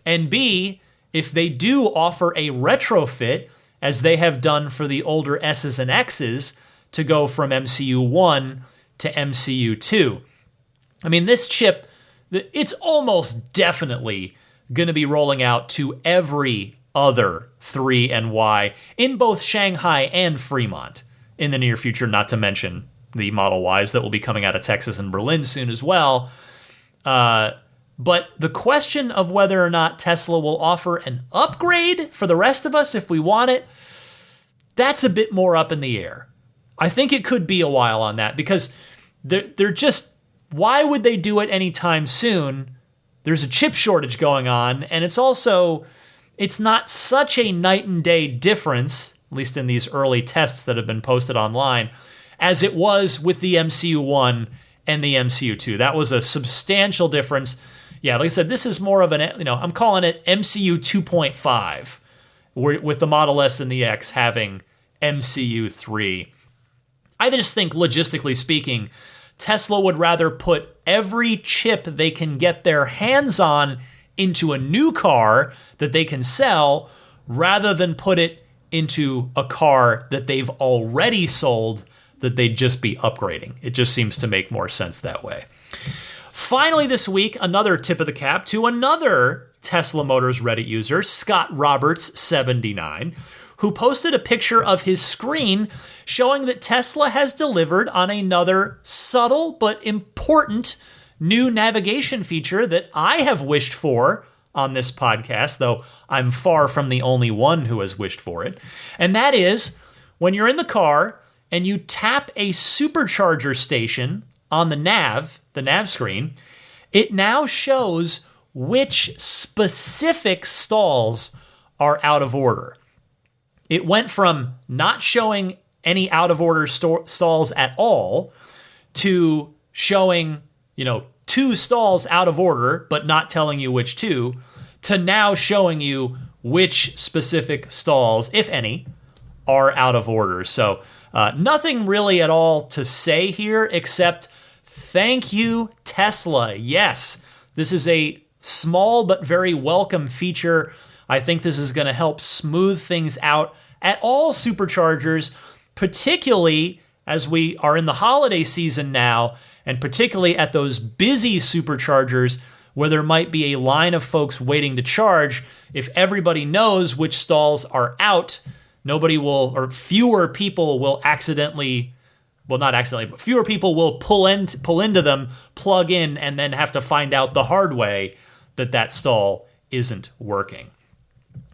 and B, if they do offer a retrofit, as they have done for the older S's and X's, to go from MCU 1 to MCU 2. I mean, this chip, it's almost definitely going to be rolling out to every other 3 and Y in both Shanghai and Fremont in the near future, not to mention the Model Ys that will be coming out of Texas and Berlin soon as well. But the question of whether or not Tesla will offer an upgrade for the rest of us if we want it, that's a bit more up in the air. I think it could be a while on that because they're just, why would they do it anytime soon? There's a chip shortage going on, and it's not such a night and day difference, at least in these early tests that have been posted online, as it was with the MCU 1 and the MCU 2. That was a substantial difference. Yeah, like I said, this is more of I'm calling it MCU 2.5, with the Model S and the X having MCU 3. I just think, logistically speaking, Tesla would rather put every chip they can get their hands on into a new car that they can sell rather than put it into a car that they've already sold that they'd just be upgrading. It just seems to make more sense that way. Finally this week, another tip of the cap to another Tesla Motors Reddit user, Scott Roberts 79, who posted a picture of his screen showing that Tesla has delivered on another subtle but important new navigation feature that I have wished for on this podcast, though I'm far from the only one who has wished for it. And that is when you're in the car and you tap a supercharger station on the nav screen, it now shows which specific stalls are out of order. It went from not showing any out of order stalls at all to showing, 2 stalls out of order, but not telling you which 2, to now showing you which specific stalls, if any, are out of order. So nothing really at all to say here except thank you, Tesla. Yes, this is a small but very welcome feature. I think this is going to help smooth things out at all superchargers, particularly as we are in the holiday season now, and particularly at those busy superchargers where there might be a line of folks waiting to charge. If everybody knows which stalls are out, fewer people will fewer people will pull into them, plug in, and then have to find out the hard way that stall isn't working.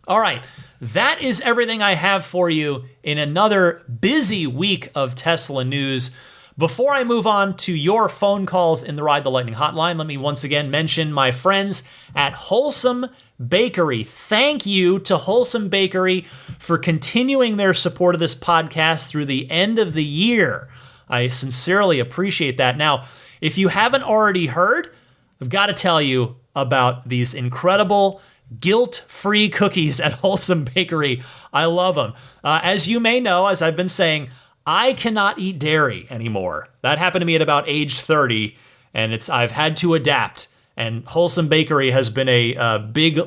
All right, that is everything I have for you in another busy week of Tesla news. Before I move on to your phone calls in the Ride the Lightning hotline, let me once again mention my friends at Wholesome Bakery. Thank you to Wholesome Bakery for continuing their support of this podcast through the end of the year. I sincerely appreciate that. Now, if you haven't already heard, I've got to tell you about these incredible guilt-free cookies at Wholesome Bakery. I love them. As you may know, as I've been saying, I cannot eat dairy anymore. That happened to me at about age 30, and I've had to adapt. And Wholesome Bakery has been a big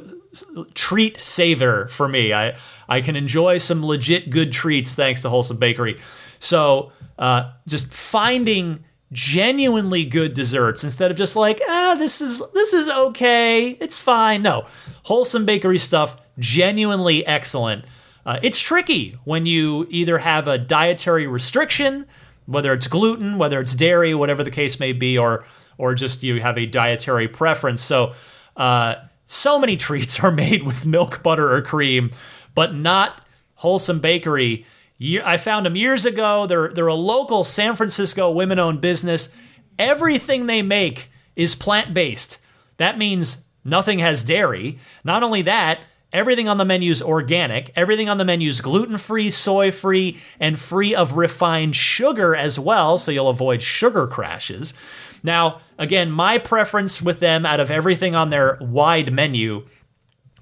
treat saver for me. I can enjoy some legit good treats thanks to Wholesome Bakery. So just finding genuinely good desserts instead of just like, this is okay, it's fine. No, Wholesome Bakery stuff, genuinely excellent. It's tricky when you either have a dietary restriction, whether it's gluten, whether it's dairy, whatever the case may be, or just you have a dietary preference. So many treats are made with milk, butter, or cream, but not Wholesome Bakery. I found them years ago. They're a local San Francisco women-owned business. Everything they make is plant-based. That means nothing has dairy. Not only that, everything on the menu is organic. Everything on the menu is gluten-free, soy-free, and free of refined sugar as well, so you'll avoid sugar crashes. Now, again, my preference with them out of everything on their wide menu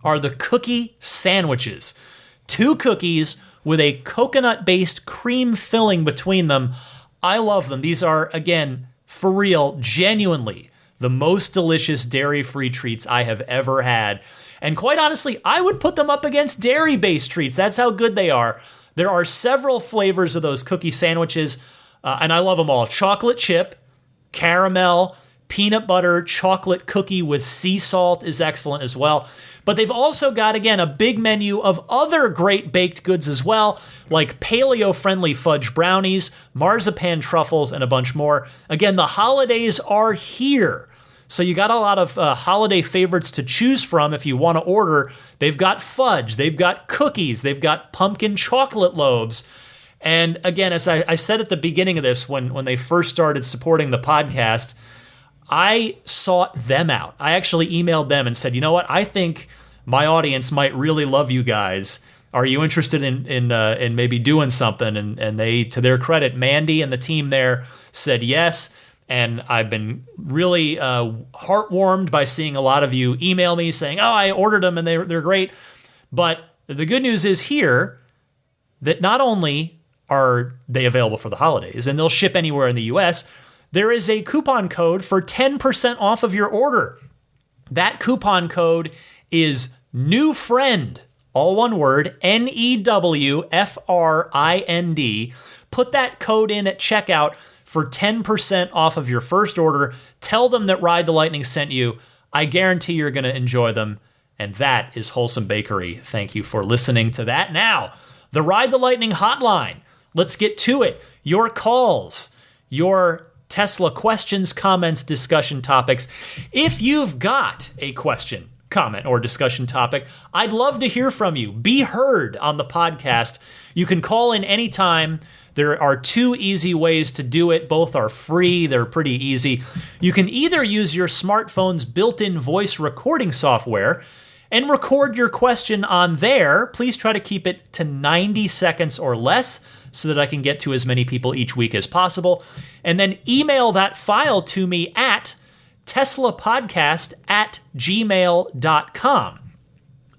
are the cookie sandwiches. 2 cookies with a coconut-based cream filling between them. I love them. These are, again, for real, genuinely the most delicious dairy-free treats I have ever had. And quite honestly, I would put them up against dairy-based treats. That's how good they are. There are several flavors of those cookie sandwiches, and I love them all. Chocolate chip, caramel, peanut butter, chocolate cookie with sea salt is excellent as well. But they've also got, again, a big menu of other great baked goods as well, like paleo-friendly fudge brownies, marzipan truffles, and a bunch more. Again, the holidays are here. So you got a lot of holiday favorites to choose from if you want to order. They've got fudge, they've got cookies, they've got pumpkin chocolate loaves. And again, as I said at the beginning of this, when they first started supporting the podcast, I sought them out. I actually emailed them and said, you know what? I think my audience might really love you guys. Are you interested in maybe doing something? And they, to their credit, Mandy and the team there said yes. And I've been really heartwarmed by seeing a lot of you email me saying, oh, I ordered them and they're great. But the good news is here that not only are they available for the holidays and they'll ship anywhere in the US, there is a coupon code for 10% off of your order. That coupon code is new friend, all one word, NEWFRIND. Put that code in at checkout for 10% off of your first order. Tell them that Ride the Lightning sent you. I guarantee you're going to enjoy them. And that is Wholesome Bakery. Thank you for listening to that. Now, the Ride the Lightning hotline. Let's get to it. Your calls, your Tesla questions, comments, discussion topics. If you've got a question, comment, or discussion topic, I'd love to hear from you. Be heard on the podcast. You can call in anytime. There are 2 easy ways to do it. Both are free. They're pretty easy. You can either use your smartphone's built-in voice recording software and record your question on there. Please try to keep it to 90 seconds or less so that I can get to as many people each week as possible. And then email that file to me at teslapodcast@gmail.com.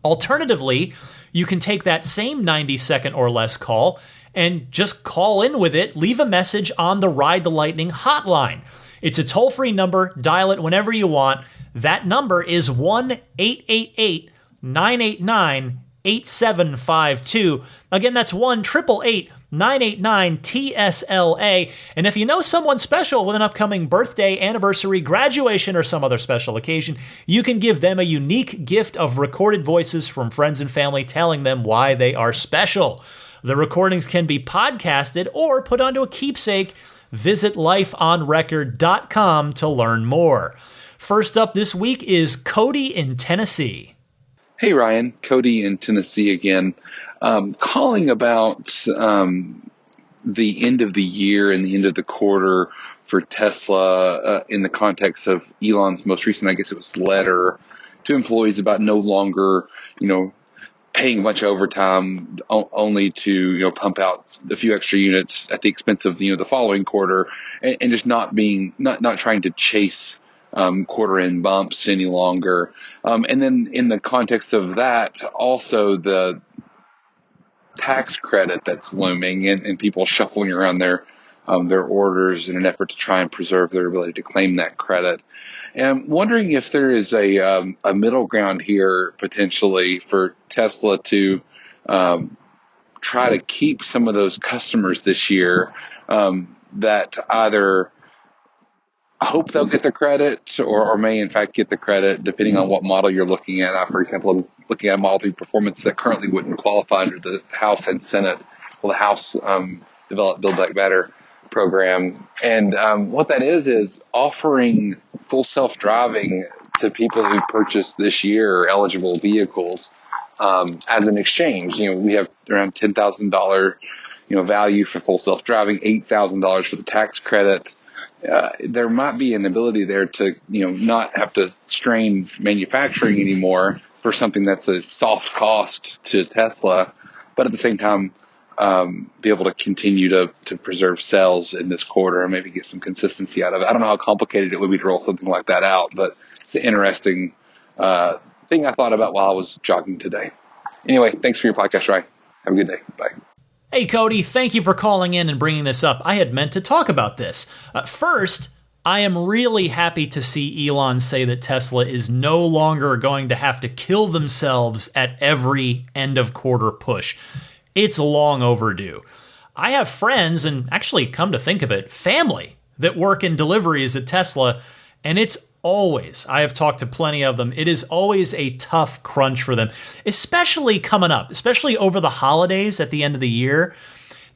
Alternatively, you can take that same 90-second or less call and just call in with it. Leave a message on the Ride the Lightning hotline. It's a toll-free number. Dial it whenever you want. That number is 1-888-989-8752. Again, that's 1-888-989-TSLA. And if you know someone special with an upcoming birthday, anniversary, graduation, or some other special occasion, you can give them a unique gift of recorded voices from friends and family telling them why they are special. The recordings can be podcasted or put onto a keepsake. Visit lifeonrecord.com to learn more. First up this week is Cody in Tennessee. Hey, Ryan. Cody in Tennessee again. Calling about the end of the year and the end of the quarter for Tesla in the context of Elon's most recent, I guess it was, letter to employees about no longer, paying a bunch of overtime only to, pump out a few extra units at the expense of, the following quarter, and just not trying to chase quarter end bumps any longer. And then in the context of that, also the tax credit that's looming and people shuffling around their orders in an effort to try and preserve their ability to claim that credit. And I'm wondering if there is a middle ground here potentially for Tesla to try to keep some of those customers this year that either hope they'll get the credit or may in fact get the credit, depending on what model you're looking at. For example, I'm looking at a Model 3 Performance that currently wouldn't qualify under the House and Senate, the House developed Build Back Better program. And what that is offering full self-driving to people who purchased this year eligible vehicles as an exchange. We have around $10,000 value for full self-driving, $8,000 for the tax credit. There might be an ability there to, not have to strain manufacturing anymore for something that's a soft cost to Tesla, but at the same time, be able to continue to preserve sales in this quarter and maybe get some consistency out of it. I don't know how complicated it would be to roll something like that out, but it's an interesting thing I thought about while I was jogging today. Anyway, thanks for your podcast, Ryan. Have a good day. Bye. Hey, Cody, thank you for calling in and bringing this up. I had meant to talk about this. First, I am really happy to see Elon say that Tesla is no longer going to have to kill themselves at every end of quarter push. It's long overdue. I have friends, and actually, come to think of it, family that work in deliveries at Tesla, and it's always, I have talked to plenty of them, it is always a tough crunch for them, especially coming up, especially over the holidays at the end of the year.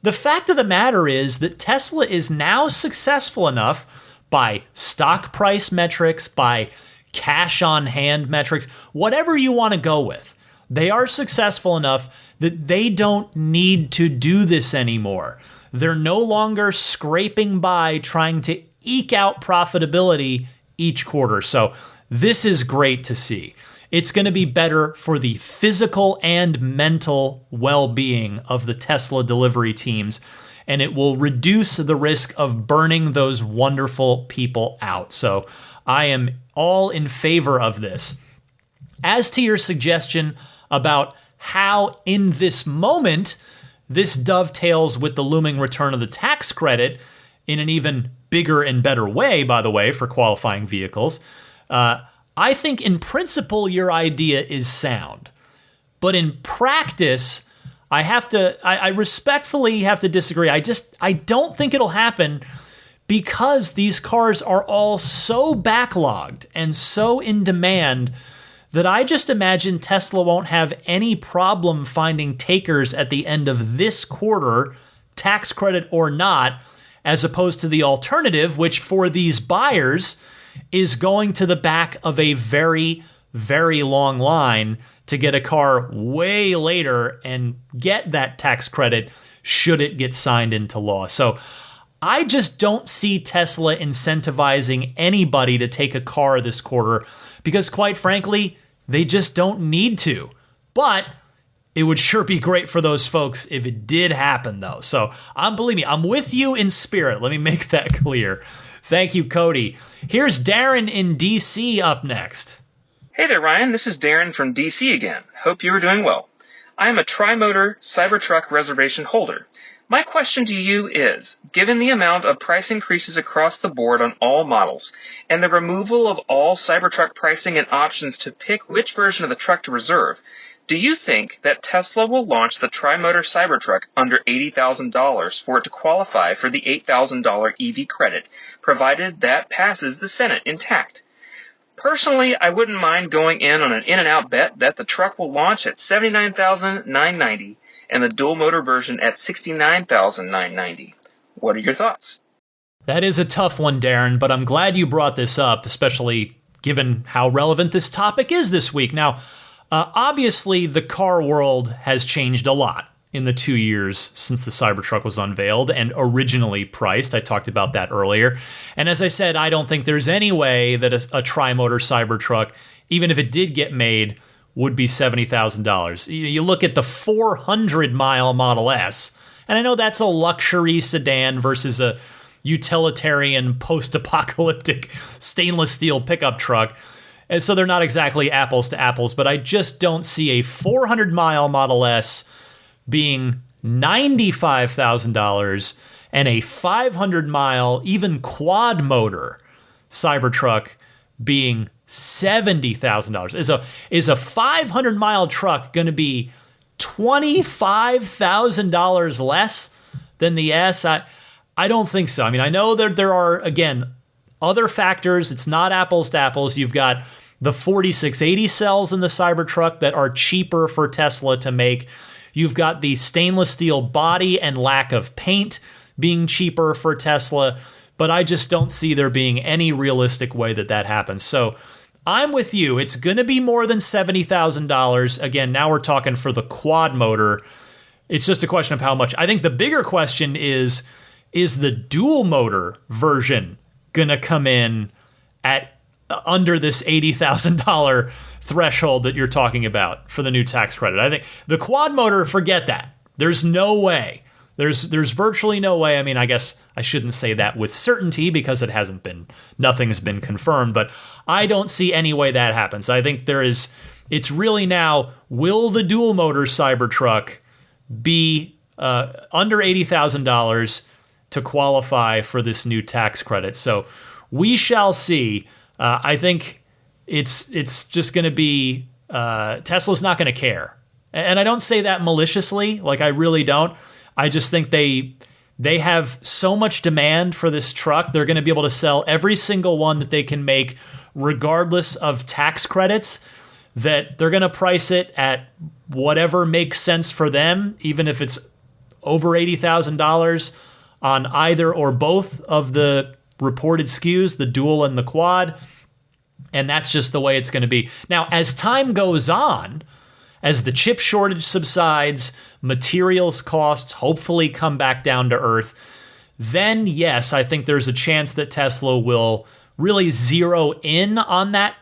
The fact of the matter is that Tesla is now successful enough by stock price metrics, by cash on hand metrics, whatever you want to go with. They are successful enough that they don't need to do this anymore. They're no longer scraping by trying to eke out profitability each quarter. So this is great to see. It's going to be better for the physical and mental well-being of the Tesla delivery teams, and it will reduce the risk of burning those wonderful people out. So I am all in favor of this. As to your suggestion about how in this moment this dovetails with the looming return of the tax credit in an even bigger and better way, by the way, for qualifying vehicles, I think in principle your idea is sound. But in practice, I respectfully have to disagree. I don't think it'll happen because these cars are all so backlogged and so in demand that I just imagine Tesla won't have any problem finding takers at the end of this quarter, tax credit or not, as opposed to the alternative, which for these buyers is going to the back of a very, very long line to get a car way later and get that tax credit should it get signed into law. So I just don't see Tesla incentivizing anybody to take a car this quarter because, quite frankly, they just don't need to. But it would sure be great for those folks if it did happen, though. So believe me, I'm with you in spirit. Let me make that clear. Thank you, Cody. Here's Darren in D.C. up next. Hey there, Ryan. This is Darren from D.C. again. Hope you are doing well. I am a tri-motor Cybertruck reservation holder. My question to you is, given the amount of price increases across the board on all models, and the removal of all Cybertruck pricing and options to pick which version of the truck to reserve, do you think that Tesla will launch the tri-motor Cybertruck under $80,000 for it to qualify for the $8,000 EV credit, provided that passes the Senate intact? Personally, I wouldn't mind going in on an in-and-out bet that the truck will launch at $79,990 and the dual-motor version at $69,990. What are your thoughts? That is a tough one, Darren, but I'm glad you brought this up, especially given how relevant this topic is this week. Now, obviously, the car world has changed a lot in the 2 years since the Cybertruck was unveiled and originally priced. I talked about that earlier. And as I said, I don't think there's any way that a tri-motor Cybertruck, even if it did get made, would be $70,000. You look at the 400-mile Model S, and I know that's a luxury sedan versus a utilitarian post-apocalyptic stainless steel pickup truck. And so they're not exactly apples to apples, but I just don't see a 400-mile Model S being $95,000 and a 500-mile, even quad-motor Cybertruck being $70,000. Is a 500-mile truck going to be $25,000 less than the S? I don't think so. I mean, I know that there are, again, other factors. It's not apples to apples. You've got the 4680 cells in the Cybertruck that are cheaper for Tesla to make. You've got the stainless steel body and lack of paint being cheaper for Tesla, but I just don't see there being any realistic way that happens. So I'm with you. It's going to be more than $70,000. Again, now we're talking for the quad motor. It's just a question of how much. I think the bigger question is the dual motor version going to come in at under this $80,000 threshold that you're talking about for the new tax credit? I think the quad motor, forget that. There's no way. There's virtually no way. I mean, I guess I shouldn't say that with certainty because nothing's been confirmed, but I don't see any way that happens. I think it's really now, will the dual motor Cybertruck be under $80,000 to qualify for this new tax credit? So we shall see. I think it's just going to be, Tesla's not going to care. And I don't say that maliciously, like I really don't. I just think they have so much demand for this truck. They're going to be able to sell every single one that they can make, regardless of tax credits, that they're going to price it at whatever makes sense for them, even if it's over $80,000 on either or both of the reported SKUs, the dual and the quad. And that's just the way it's going to be. Now, as time goes on, as the chip shortage subsides, materials costs hopefully come back down to earth, then yes, I think there's a chance that Tesla will really zero in on that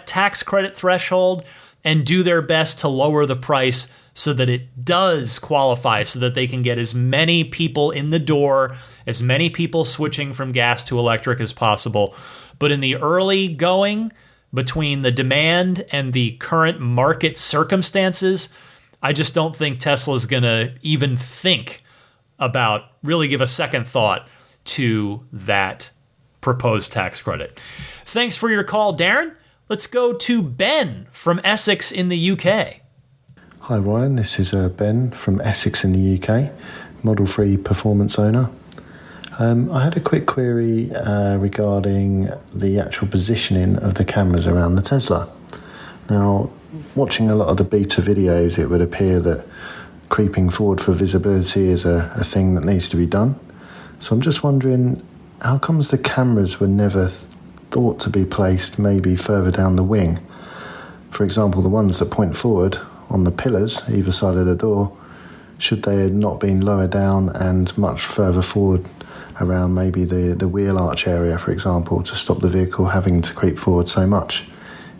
tax credit threshold and do their best to lower the price so that it does qualify, so that they can get as many people in the door, as many people switching from gas to electric as possible. But in the early going, between the demand and the current market circumstances, I just don't think Tesla's going to even think about, really give a second thought to that proposed tax credit. Thanks for your call, Darren. Let's go to Ben from Essex in the UK. Hi Ryan, this is Ben from Essex in the UK, Model 3 performance owner. I had a quick query regarding the actual positioning of the cameras around the Tesla. Now, watching a lot of the beta videos, it would appear that creeping forward for visibility is a thing that needs to be done. So I'm just wondering, how comes the cameras were never thought to be placed maybe further down the wing? For example, the ones that point forward on the pillars either side of the door, should they have not been lower down and much further forward around maybe the wheel arch area, for example, to stop the vehicle having to creep forward so much?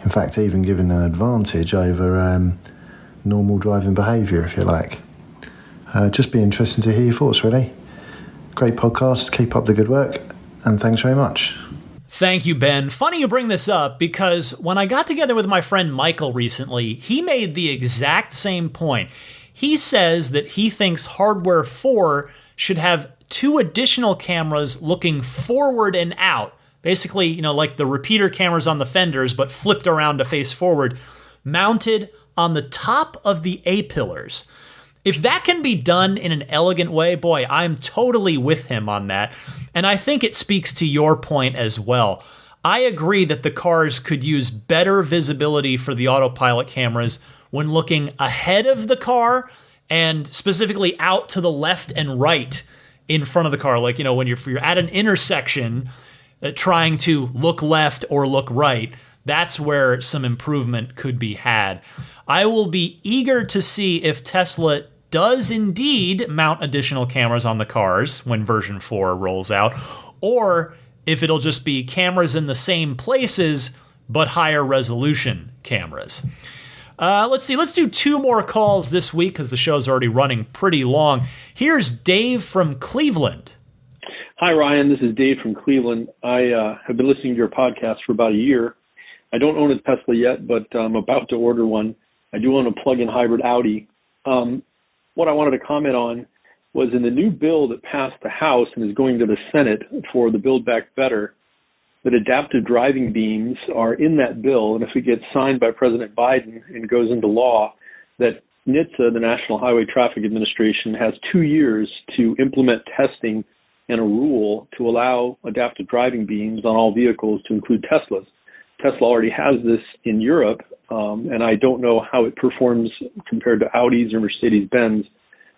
In fact, even giving an advantage over normal driving behaviour, if you like. Just be interesting to hear your thoughts, really. Great podcast, keep up the good work, and thanks very much. Thank you, Ben. Funny you bring this up, because when I got together with my friend Michael recently, he made the exact same point. He says that he thinks hardware 4 should have 2 additional cameras looking forward and out. Basically, like the repeater cameras on the fenders, but flipped around to face forward, mounted on the top of the A-pillars. If that can be done in an elegant way, boy, I'm totally with him on that. And I think it speaks to your point as well. I agree that the cars could use better visibility for the Autopilot cameras when looking ahead of the car and specifically out to the left and right in front of the car. Like, when you're at an intersection trying to look left or look right, that's where some improvement could be had. I will be eager to see if Tesla does indeed mount additional cameras on the cars when version 4 rolls out, or if it'll just be cameras in the same places, but higher resolution cameras. Let's see. Let's do 2 more calls this week because the show's already running pretty long. Here's Dave from Cleveland. Hi, Ryan. This is Dave from Cleveland. I have been listening to your podcast for about a year. I don't own a Tesla yet, but I'm about to order one. I do own a plug-in hybrid Audi. What I wanted to comment on was in the new bill that passed the House and is going to the Senate for the Build Back Better, that adaptive driving beams are in that bill. And if it gets signed by President Biden and goes into law, that NHTSA, the National Highway Traffic Administration, has 2 years to implement testing and a rule to allow adaptive driving beams on all vehicles, to include Teslas. Tesla already has this in Europe, and I don't know how it performs compared to Audis or Mercedes-Benz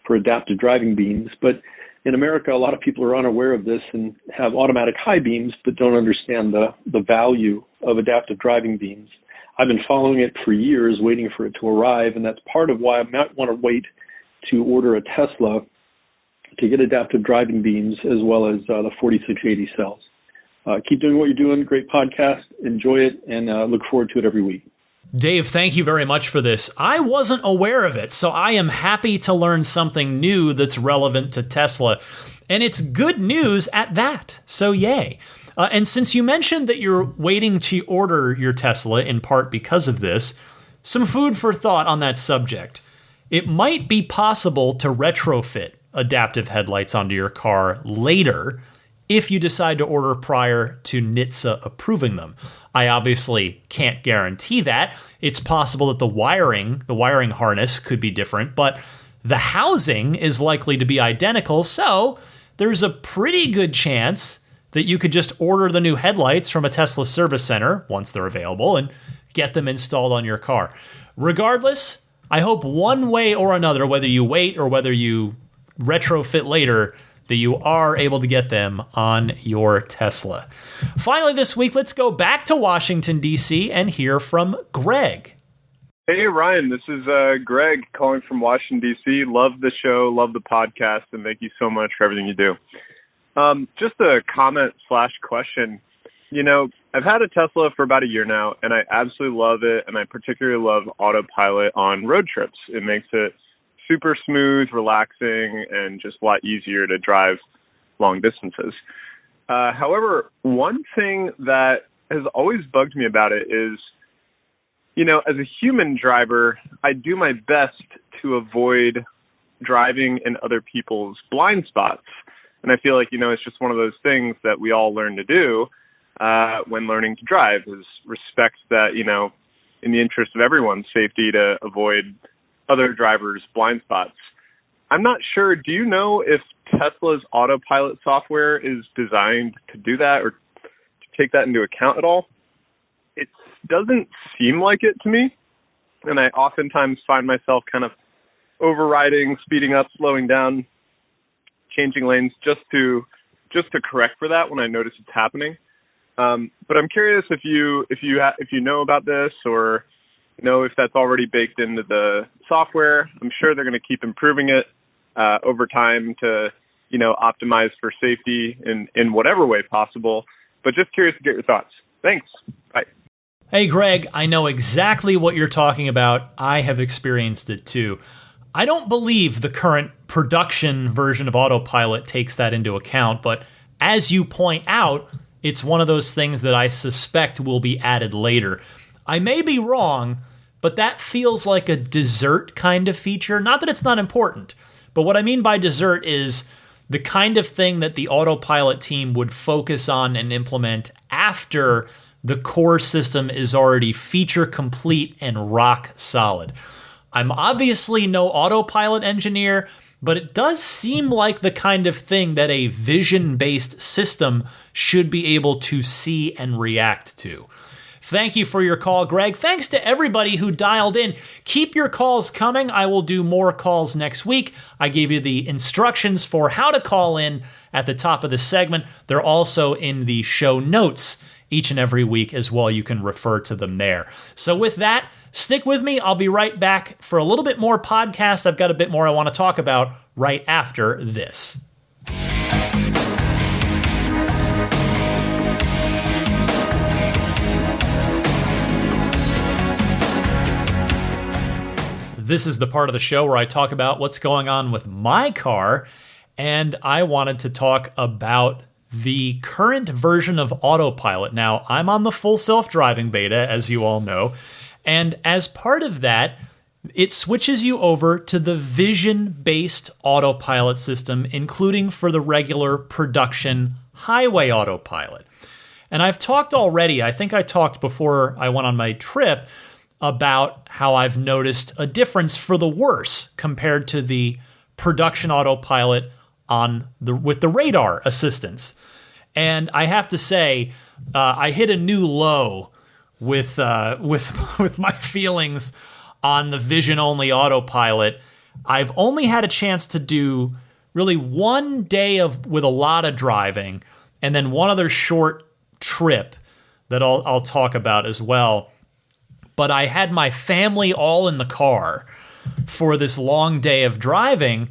for adaptive driving beams. But in America, a lot of people are unaware of this and have automatic high beams, but don't understand the value of adaptive driving beams. I've been following it for years, waiting for it to arrive, and that's part of why I might want to wait to order a Tesla to get adaptive driving beams as well as the 4680 cells. Keep doing what you're doing. Great podcast. Enjoy it, and look forward to it every week. Dave, thank you very much for this. I wasn't aware of it, so I am happy to learn something new that's relevant to Tesla. And it's good news at that, so yay. And since you mentioned that you're waiting to order your Tesla in part because of this, some food for thought on that subject. It might be possible to retrofit adaptive headlights onto your car later if you decide to order prior to NHTSA approving them. I obviously can't guarantee that. It's possible that the wiring harness could be different, but the housing is likely to be identical, so there's a pretty good chance that you could just order the new headlights from a Tesla service center once they're available and get them installed on your car. Regardless, I hope one way or another, whether you wait or whether you retrofit later, that you are able to get them on your Tesla. Finally this week, let's go back to Washington, D.C. and hear from Greg. Hey, Ryan, this is Greg calling from Washington, D.C. Love the show, love the podcast, and thank you so much for everything you do. Just a comment/question. You know, I've had a Tesla for about a year now, and I absolutely love it, and I particularly love Autopilot on road trips. It makes it super smooth, relaxing, and just a lot easier to drive long distances. However, one thing that has always bugged me about it is, you know, as a human driver, I do my best to avoid driving in other people's blind spots. And I feel like, you know, it's just one of those things that we all learn to do when learning to drive, is respect that, you know, in the interest of everyone's safety, to avoid other drivers' blind spots. I'm not sure, do you know if Tesla's Autopilot software is designed to do that or to take that into account at all? It doesn't seem like it to me, and I oftentimes find myself kind of overriding, speeding up, slowing down, changing lanes just to correct for that when I notice it's happening. But I'm curious if you know about this, or know if that's already baked into the software. I'm sure they're going to keep improving it over time to, you know, optimize for safety in whatever way possible. But just curious to get your thoughts. Thanks. Bye. Hey, Greg, I know exactly what you're talking about. I have experienced it too. I don't believe the current production version of Autopilot takes that into account, but as you point out, it's one of those things that I suspect will be added later. I may be wrong, but that feels like a dessert kind of feature. Not that it's not important, but what I mean by dessert is the kind of thing that the Autopilot team would focus on and implement after the core system is already feature complete and rock solid. I'm obviously no Autopilot engineer, but it does seem like the kind of thing that a vision-based system should be able to see and react to. Thank you for your call, Greg. Thanks to everybody who dialed in. Keep your calls coming. I will do more calls next week. I gave you the instructions for how to call in at the top of the segment. They're also in the show notes each and every week as well. You can refer to them there. So with that, stick with me. I'll be right back for a little bit more podcast. I've got a bit more I want to talk about right after this. This is the part of the show where I talk about what's going on with my car, and I wanted to talk about the current version of Autopilot. Now, I'm on the full self-driving beta, as you all know, and as part of that, it switches you over to the vision-based Autopilot system, including for the regular production highway Autopilot. And I've talked already, I think I talked before I went on my trip, about how I've noticed a difference for the worse compared to the production Autopilot with the radar assistance. And I have to say, I hit a new low with my feelings on the vision-only Autopilot. I've only had a chance to do really one day with a lot of driving, and then one other short trip that I'll talk about as well. But I had my family all in the car for this long day of driving.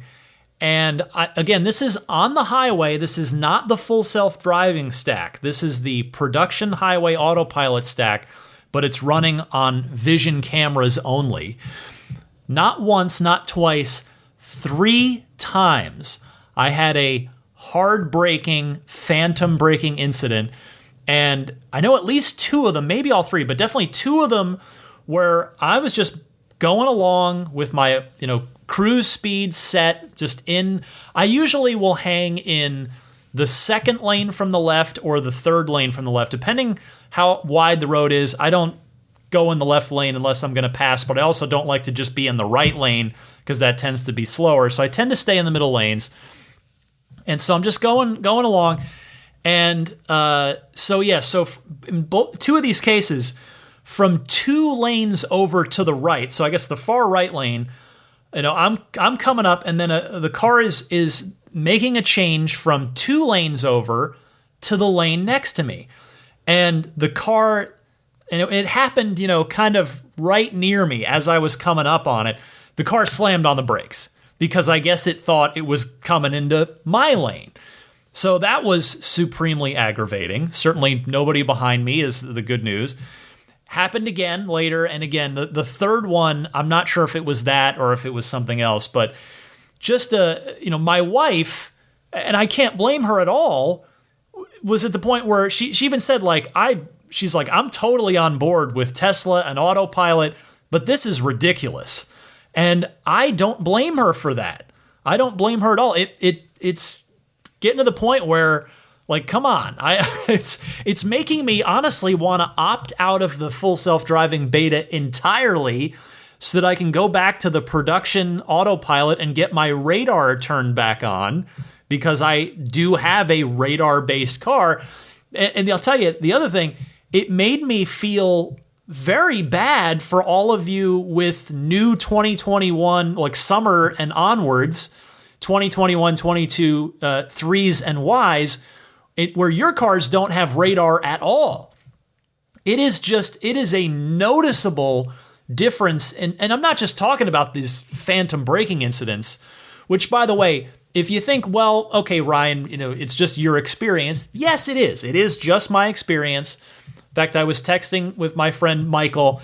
And again, this is on the highway. This is not the full self-driving stack. This is the production highway autopilot stack, but it's running on vision cameras only. Not once, not twice, 3 times I had a hard braking, phantom braking incident. And I know at least 2 of them, maybe all 3, but definitely 2 of them where I was just going along with my, cruise speed set just in. I usually will hang in the second lane from the left or the third lane from the left, depending how wide the road is. I don't go in the left lane unless I'm going to pass, but I also don't like to just be in the right lane because that tends to be slower. So I tend to stay in the middle lanes. And so I'm just going along. And so in 2 of these cases, from 2 lanes over to the right, so I guess the far right lane, I'm coming up, and then the car is making a change from 2 lanes over to the lane next to me. And the car, and it happened, kind of right near me as I was coming up on it. The car slammed on the brakes because I guess it thought it was coming into my lane. So that was supremely aggravating. Certainly nobody behind me is the good news. Happened again later, and again, the third one, I'm not sure if it was that or if it was something else, but just, my wife, and I can't blame her at all, was at the point where she even said, she's like, I'm totally on board with Tesla and Autopilot, but this is ridiculous. And I don't blame her for that. I don't blame her at all. It's getting to the point where, come on. It's making me honestly want to opt out of the full self-driving beta entirely so that I can go back to the production autopilot and get my radar turned back on, because I do have a radar-based car. And I'll tell you, the other thing, it made me feel very bad for all of you with new 2021, summer and onwards, 2021, 22, 3s and Ys, where your cars don't have radar at all. It is a noticeable difference. And I'm not just talking about these phantom braking incidents, which, by the way, if you think, well, okay, Ryan, it's just your experience. Yes, it is. It is just my experience. In fact, I was texting with my friend Michael.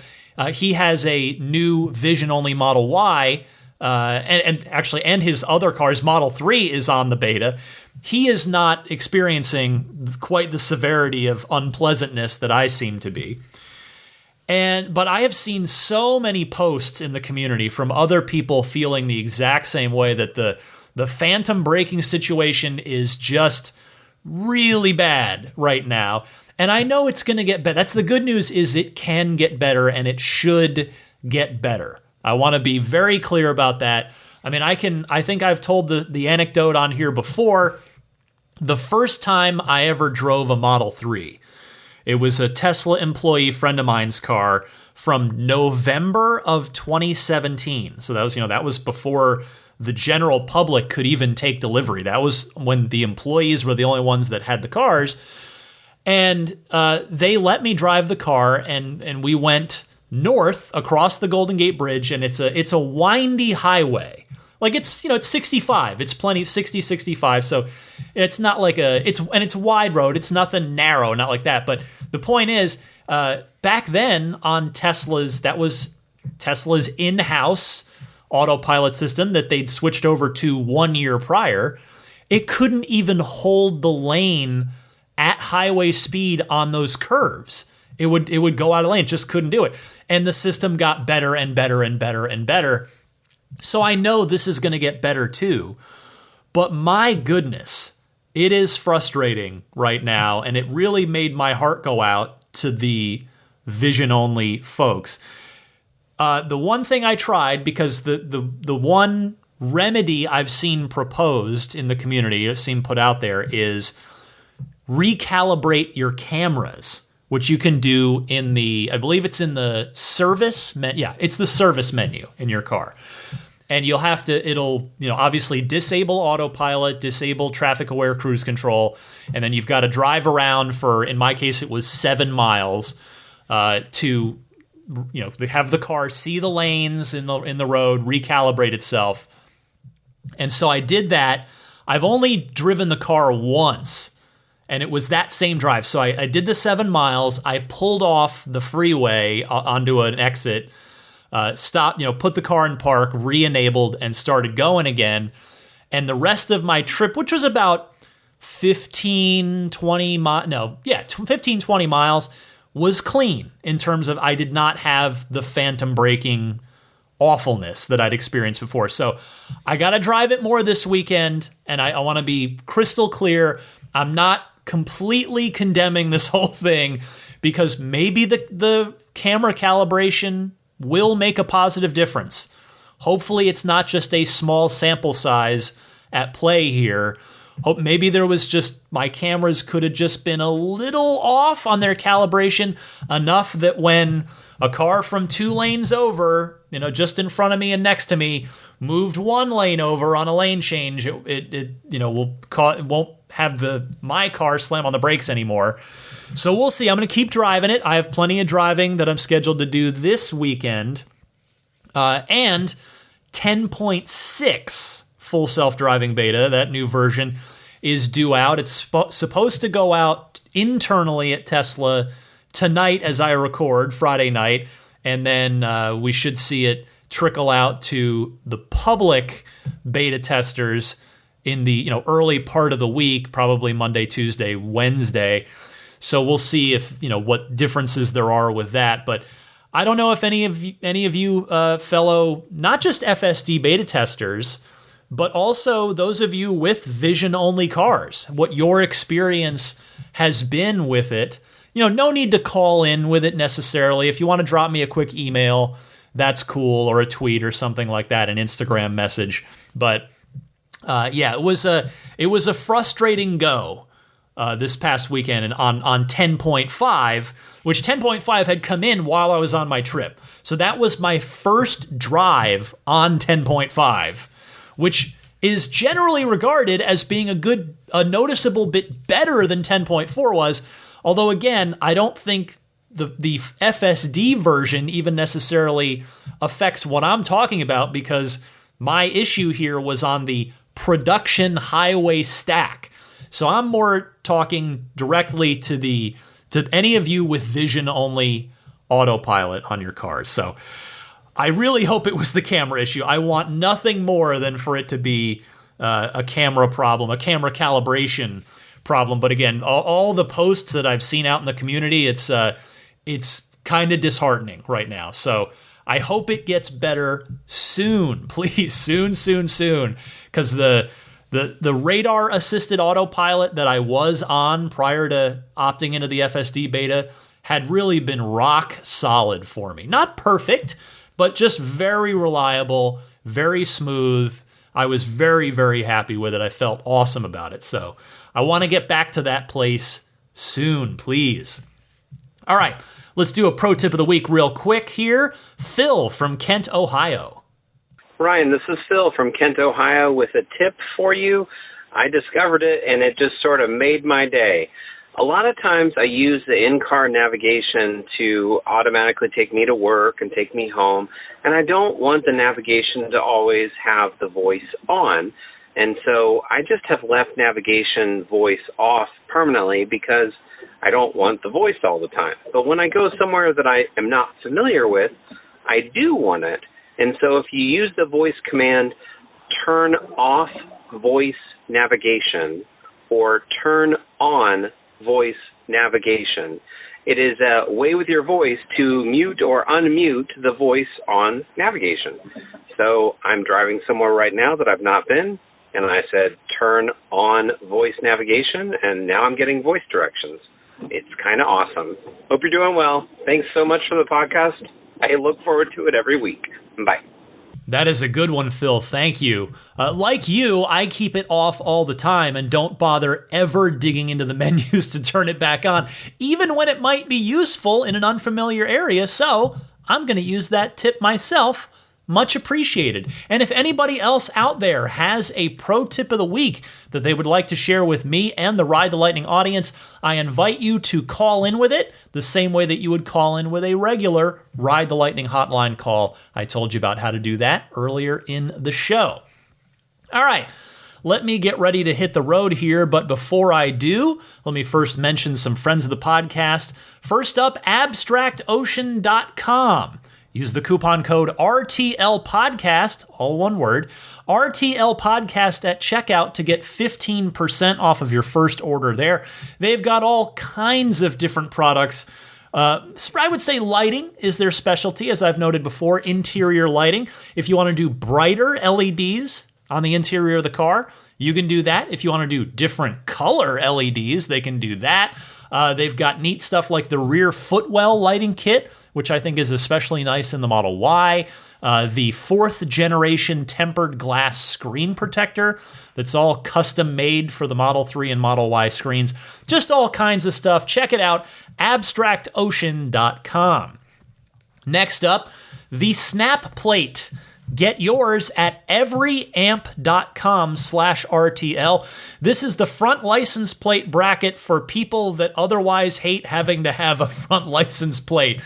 He has a new vision-only Model Y, and his other cars, Model 3, is on the beta. He is not experiencing quite the severity of unpleasantness that I seem to be. But I have seen so many posts in the community from other people feeling the exact same way, that the phantom braking situation is just really bad right now. And I know it's going to get better. That's the good news, is it can get better, and it should get better. I want to be very clear about that. I mean, I think I've told the anecdote on here before. The first time I ever drove a Model 3, it was a Tesla employee friend of mine's car from November of 2017. So that was before the general public could even take delivery. That was when the employees were the only ones that had the cars. And they let me drive the car, and we went north across the Golden Gate Bridge, and it's a windy highway. It's 65. It's plenty, 60, 65. So it's not it's wide road. It's nothing narrow, not like that. But the point is, back then on Tesla's, that was Tesla's in-house autopilot system that they'd switched over to 1 year prior. It couldn't even hold the lane at highway speed on those curves. It would go out of lane. It just couldn't do it. And the system got better and better and better and better. So I know this is going to get better too. But my goodness, it is frustrating right now. And it really made my heart go out to the vision-only folks. The one thing I tried, because the one remedy I've seen proposed in the community, I've seen put out there, is recalibrate your cameras, which you can do in I believe it's in the service menu. Yeah, it's the service menu in your car. And it'll obviously disable autopilot, disable traffic aware cruise control. And then you've got to drive around for, in my case, it was 7 miles to have the car see the lanes in the road, recalibrate itself. And so I did that. I've only driven the car once, and it was that same drive. So I did the 7 miles. I pulled off the freeway onto an exit, stopped, put the car in park, re-enabled, and started going again. And the rest of my trip, which was about 15, 20 miles, was clean in terms of I did not have the phantom braking awfulness that I'd experienced before. So I got to drive it more this weekend, and I want to be crystal clear. I'm not completely condemning this whole thing, because maybe the camera calibration will make a positive difference. Hopefully it's not just a small sample size at play here. Hope maybe there was just, my cameras could have just been a little off on their calibration, enough that when a car from 2 lanes over, just in front of me and next to me, moved 1 lane over on a lane change, it won't have my car slam on the brakes anymore. So we'll see. I'm going to keep driving it. I have plenty of driving that I'm scheduled to do this weekend. And 10.6 full self-driving beta, that new version, is due out. It's supposed to go out internally at Tesla tonight as I record, Friday night, and then we should see it trickle out to the public beta testers in the any part of the week, probably Monday, Tuesday, Wednesday. So we'll see if what differences there are with that. But I don't know if any of you fellow, not just FSD beta testers, but also those of you with vision-only cars, what your experience has been with it. No need to call in with it necessarily. If you want to drop me a quick email, that's cool, or a tweet or something like that, an Instagram message. But it was a frustrating go this past weekend on 10.5, which 10.5 had come in while I was on my trip. So that was my first drive on 10.5, which is generally regarded as being a noticeable bit better than 10.4 was. Although, again, I don't think the FSD version even necessarily affects what I'm talking about, because my issue here was on the production highway stack. So I'm more talking directly to any of you with vision-only autopilot on your cars. So I really hope it was the camera issue. I want nothing more than for it to be a camera problem, a camera calibration problem. But again, all the posts that I've seen out in the community, it's kind of disheartening right now. So I hope it gets better soon, please, soon, because the radar assisted autopilot that I was on prior to opting into the FSD beta had really been rock solid for me. Not perfect, but just very reliable, very smooth. I was very, very happy with it. I felt awesome about it. So I want to get back to that place soon, please. All right, let's do a pro tip of the week real quick here. Phil from Kent, Ohio. Ryan, this is Phil from Kent, Ohio with a tip for you. I discovered it, and it just sort of made my day. A lot of times I use the in-car navigation to automatically take me to work and take me home, and I don't want the navigation to always have the voice on. And so I just have left navigation voice off permanently because I don't want the voice all the time. But when I go somewhere that I am not familiar with, I do want it. And so if you use the voice command, turn off voice navigation or turn on voice navigation, it is a way with your voice to mute or unmute the voice on navigation. So I'm driving somewhere right now that I've not been, and I said, turn on voice navigation, and now I'm getting voice directions. It's kind of awesome. Hope you're doing well. Thanks so much for the podcast. I look forward to it every week. Bye. That is a good one, Phil. Thank you. Like you, I keep it off all the time and don't bother ever digging into the menus to turn it back on, even when it might be useful in an unfamiliar area. So I'm going to use that tip myself much appreciated. And if anybody else out there has a pro tip of the week that they would like to share with me and the Ride the Lightning audience, I invite you to call in with it the same way that you would call in with a regular Ride the Lightning hotline call. I told you about how to do that earlier in the show. All right. Let me get ready to hit the road here, but before I do, let me first mention some friends of the podcast. First up, abstractocean.com. Use the coupon code RTLPodcast, all one word, RTLPodcast at checkout to get 15% off of your first order there. They've got all kinds of different products. I would say lighting is their specialty, as I've noted before, interior lighting. If you want to do brighter LEDs on the interior of the car, you can do that. If you want to do different color LEDs, they can do that. They've got neat stuff like the rear footwell lighting kit, which I think is especially nice in the Model Y. The 4th generation tempered glass screen protector that's all custom made for the Model 3 and Model Y screens. Just all kinds of stuff. Check it out, abstractocean.com. Next up, the snap plate. Get yours at everyamp.com/RTL. This is the front license plate bracket for people that otherwise hate having to have a front license plate.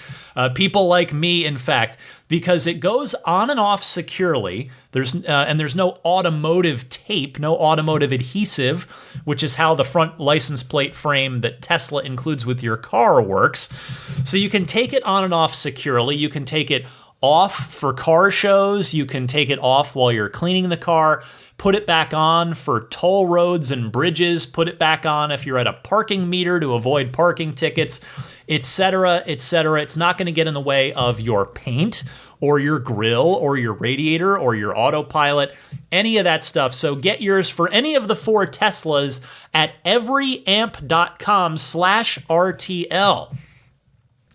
People like me, in fact, because it goes on and off securely. There's no automotive tape, no automotive adhesive, which is how the front license plate frame that Tesla includes with your car works. So you can take it on and off securely. You can take it off for car shows. You can take it off while you're cleaning the car, put it back on for toll roads and bridges, put it back on if you're at a parking meter to avoid parking tickets, etc., etc. It's not going to get in the way of your paint or your grill or your radiator or your autopilot, any of that stuff. So get yours for any of the 4 Teslas at everyamp.com/RTL.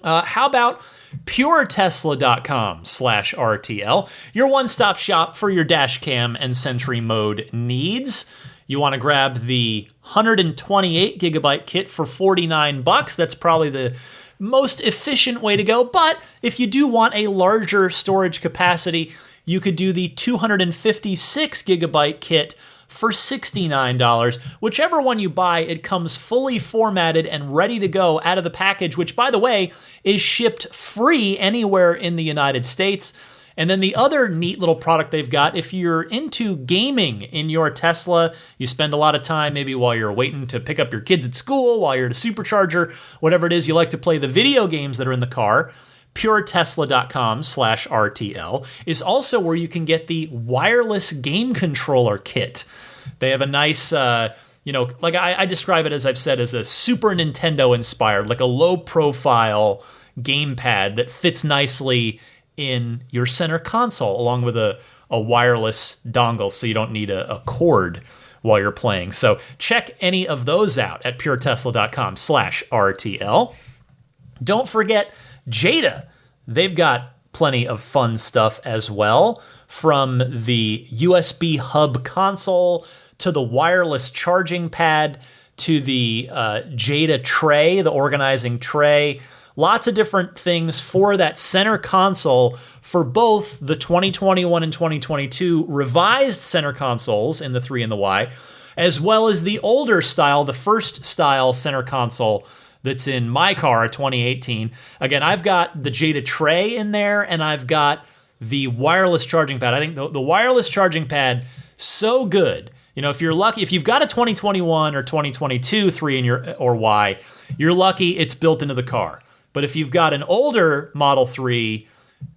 How about puretesla.com/RTL, your one-stop shop for your dash cam and Sentry mode needs. You want to grab the 128 gigabyte kit for $49. That's probably the most efficient way to go. But if you do want a larger storage capacity, you could do the 256 gigabyte kit for $69. Whichever one you buy, it comes fully formatted and ready to go out of the package, which, by the way, is shipped free anywhere in the United States. And then the other neat little product they've got, if you're into gaming in your Tesla, you spend a lot of time maybe while you're waiting to pick up your kids at school, while you're at a supercharger, whatever it is, you like to play the video games that are in the car, puretesla.com/RTL is also where you can get the wireless game controller kit. They have a nice, like I describe it, as I've said, as a Super Nintendo inspired, like a low profile gamepad that fits nicely in your center console along with a wireless dongle, so you don't need a cord while you're playing. So check any of those out at puretesla.com/RTL. Don't forget Jada. They've got plenty of fun stuff as well, from the USB hub console to the wireless charging pad to the Jada tray, the organizing tray. Lots of different things for that center console for both the 2021 and 2022 revised center consoles in the 3 and the Y, as well as the older style, the first style center console that's in my car, 2018. Again, I've got the Jada tray in there, and I've got the wireless charging pad. I think the wireless charging pad, so good. You know, if you're lucky, if you've got a 2021 or 2022 3 in your or Y, you're lucky it's built into the car. But if you've got an older Model 3,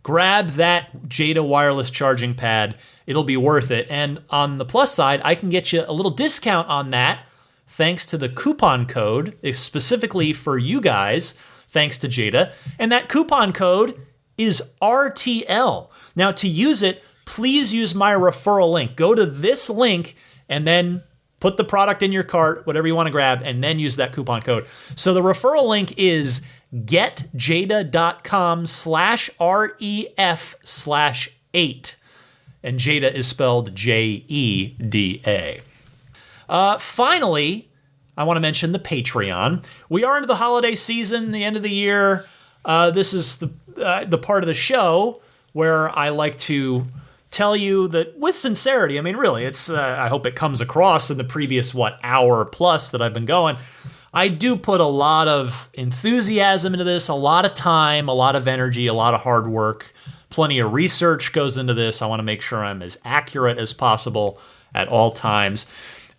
grab that Jada wireless charging pad. It'll be worth it. And on the plus side, I can get you a little discount on that thanks to the coupon code, specifically for you guys, thanks to Jada. And that coupon code is RTL. Now, to use it, please use my referral link. Go to this link and then put the product in your cart, whatever you want to grab, and then use that coupon code. So the referral link is getjada.com/REF/8. And Jada is spelled JEDA. Finally, I want to mention the Patreon. We are into the holiday season, the end of the year. This is the part of the show where I like to tell you that with sincerity, I mean, really, it's, I hope it comes across in the previous, hour plus that I've been going. I do put a lot of enthusiasm into this, a lot of time, a lot of energy, a lot of hard work. Plenty of research goes into this. I want to make sure I'm as accurate as possible at all times.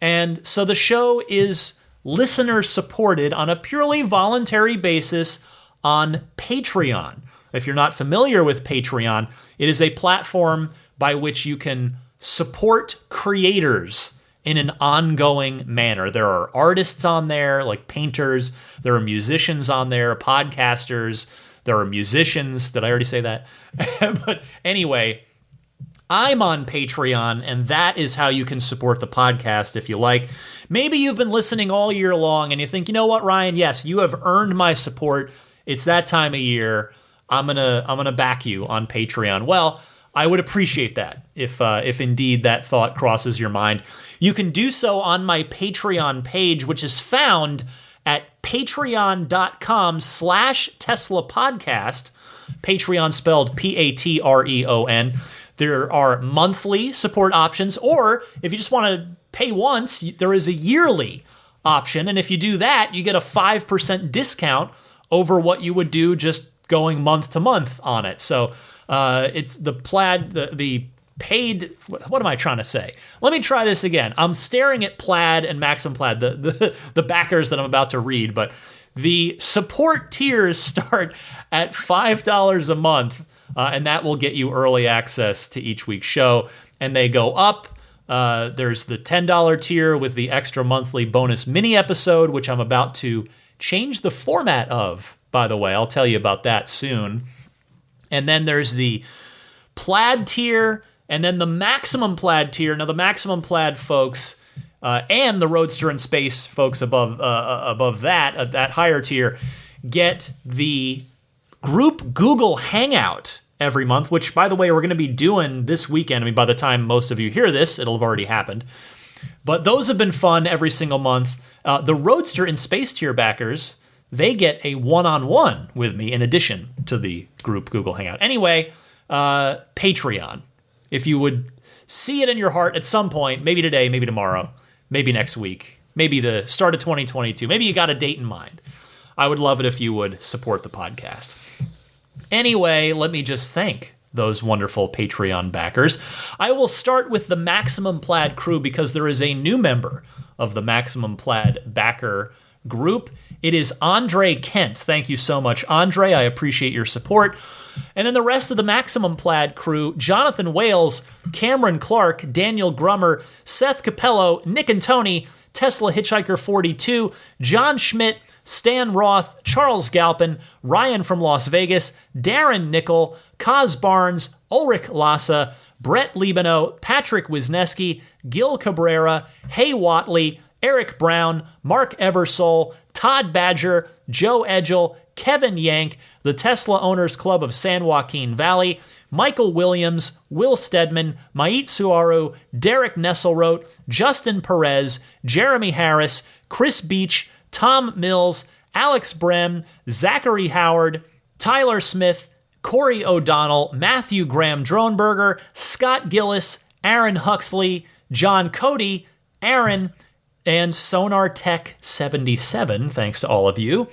And so the show is listener supported on a purely voluntary basis on Patreon. If you're not familiar with Patreon, it is a platform by which you can support creators in an ongoing manner. There are artists on there, like painters. There are musicians on there, podcasters. There are musicians. Did I already say that? But anyway, I'm on Patreon, and that is how you can support the podcast if you like. Maybe you've been listening all year long, and you think, you know what, Ryan? Yes, you have earned my support. It's that time of year. I'm gonna back you on Patreon. Well, I would appreciate that if indeed that thought crosses your mind. You can do so on my Patreon page, which is found at patreon.com/Tesla Podcast. Patreon spelled Patreon. There are monthly support options, or if you just want to pay once, there is a yearly option. And if you do that, you get a 5% discount over what you would do just going month to month on it. So it's the Plaid, the paid, what am I trying to say? Let me try this again. I'm staring at Plaid and Maximum Plaid, the backers that I'm about to read, but the support tiers start at $5 a month, and that will get you early access to each week's show, and they go up. There's the $10 tier with the extra monthly bonus mini episode, which I'm about to change the format of, by the way. I'll tell you about that soon. And then there's the Plaid tier, and then the Maximum Plaid tier. Now, the Maximum Plaid folks and the Roadster in Space folks above that higher tier, get the group Google Hangout every month, which, by the way, we're going to be doing this weekend. I mean, by the time most of you hear this, it'll have already happened. But those have been fun every single month. The Roadster in Space tier backers, they get a one-on-one with me in addition to the group Google Hangout. Anyway, Patreon. If you would see it in your heart at some point, maybe today, maybe tomorrow, maybe next week, maybe the start of 2022, maybe you got a date in mind, I would love it if you would support the podcast. Anyway, let me just thank those wonderful Patreon backers. I will start with the Maximum Plaid crew because there is a new member of the Maximum Plaid backer group. It is Andre Kent. Thank you so much, Andre. I appreciate your support. And then the rest of the Maximum Plaid crew: Jonathan Wales, Cameron Clark, Daniel Grummer, Seth Capello, Nick and Tony, Tesla Hitchhiker 42, John Schmidt, Stan Roth, Charles Galpin, Ryan from Las Vegas, Darren Nickel, Kaz Barnes, Ulrich Lassa, Brett Libano, Patrick Wisniewski, Gil Cabrera, Hay Watley, Eric Brown, Mark Eversole, Todd Badger, Joe Edgel, Kevin Yank, the Tesla Owners Club of San Joaquin Valley, Michael Williams, Will Stedman, Mait Suaru, Derek Nesselrote, Justin Perez, Jeremy Harris, Chris Beach, Tom Mills, Alex Brem, Zachary Howard, Tyler Smith, Corey O'Donnell, Matthew Graham Dronberger, Scott Gillis, Aaron Huxley, John Cody, Aaron, and Sonar Tech 77. Thanks to all of you.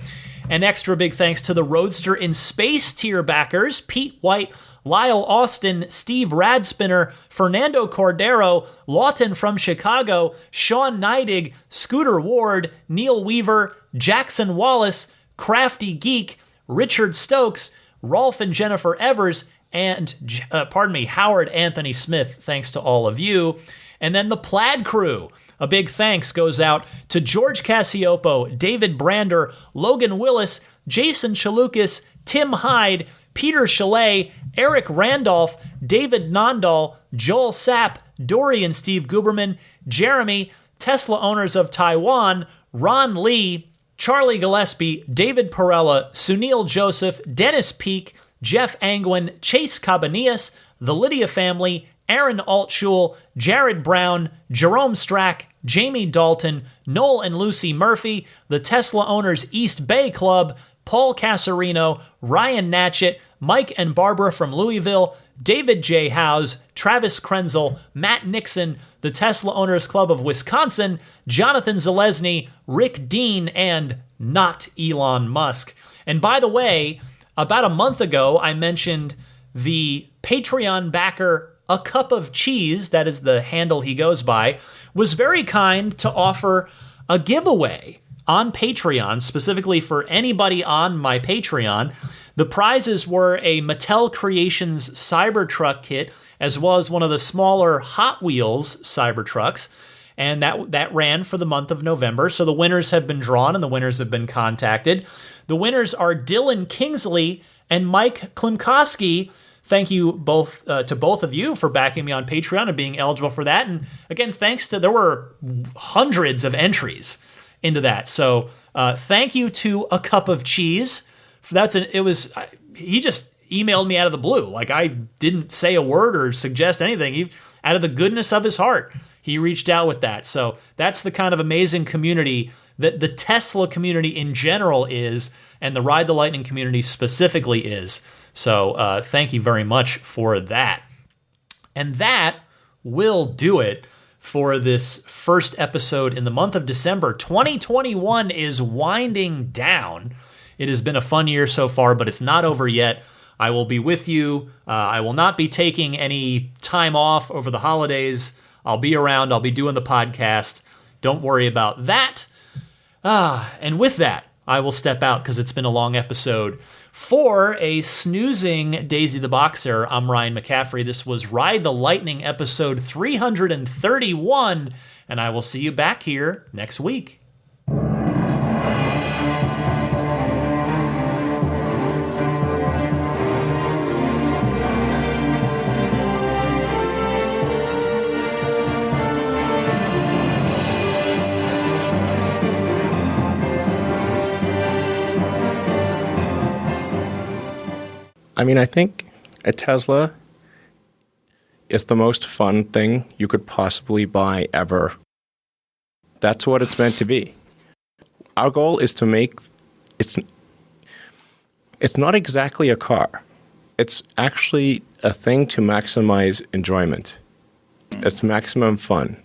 An extra big thanks to the Roadster in Space tier backers: Pete White, Lyle Austin, Steve Radspinner, Fernando Cordero, Lawton from Chicago, Sean Neidig, Scooter Ward, Neil Weaver, Jackson Wallace, Crafty Geek, Richard Stokes, Rolf and Jennifer Evers, and, Howard Anthony Smith. Thanks to all of you. And then the Plaid crew. A big thanks goes out to George Cassiopo, David Brander, Logan Willis, Jason Chalukas, Tim Hyde, Peter Chalet, Eric Randolph, David Nondal, Joel Sapp, Dory and Steve Guberman, Jeremy, Tesla Owners of Taiwan, Ron Lee, Charlie Gillespie, David Perella, Sunil Joseph, Dennis Peak, Jeff Angwin, Chase Cabanillas, the Lydia family, Aaron Altschul, Jared Brown, Jerome Strack, Jamie Dalton, Noel and Lucy Murphy, the Tesla Owners East Bay Club, Paul Casarino, Ryan Natchett, Mike and Barbara from Louisville, David J. Howes, Travis Krenzel, Matt Nixon, the Tesla Owners Club of Wisconsin, Jonathan Zalesny, Rick Dean, and not Elon Musk. And by the way, about a month ago, I mentioned the Patreon backer A Cup of Cheese, that is the handle he goes by, was very kind to offer a giveaway on Patreon, specifically for anybody on my Patreon. The prizes were a Mattel Creations Cybertruck kit, as well as one of the smaller Hot Wheels Cybertrucks, and that ran for the month of November. So the winners have been drawn and the winners have been contacted. The winners are Dylan Kingsley and Mike Klimkowski. Thank you both to both of you for backing me on Patreon and being eligible for that. And again, there were hundreds of entries into that. So thank you to A Cup of Cheese. He just emailed me out of the blue. Like, I didn't say a word or suggest anything. Out of the goodness of his heart, he reached out with that. So that's the kind of amazing community that the Tesla community in general is, and the Ride the Lightning community specifically is. So thank you very much for that. And that will do it for this first episode in the month of December. 2021 is winding down. It has been a fun year so far, but it's not over yet. I will be with you. I will not be taking any time off over the holidays. I'll be around. I'll be doing the podcast. Don't worry about that. And with that, I will step out because it's been a long episode. For a snoozing Daisy the Boxer, I'm Ryan McCaffrey. This was Ride the Lightning episode 331, and I will see you back here next week. I mean, I think a Tesla is the most fun thing you could possibly buy ever. That's what it's meant to be. Our goal is to make it's not exactly a car. It's actually a thing to maximize enjoyment. It's maximum fun.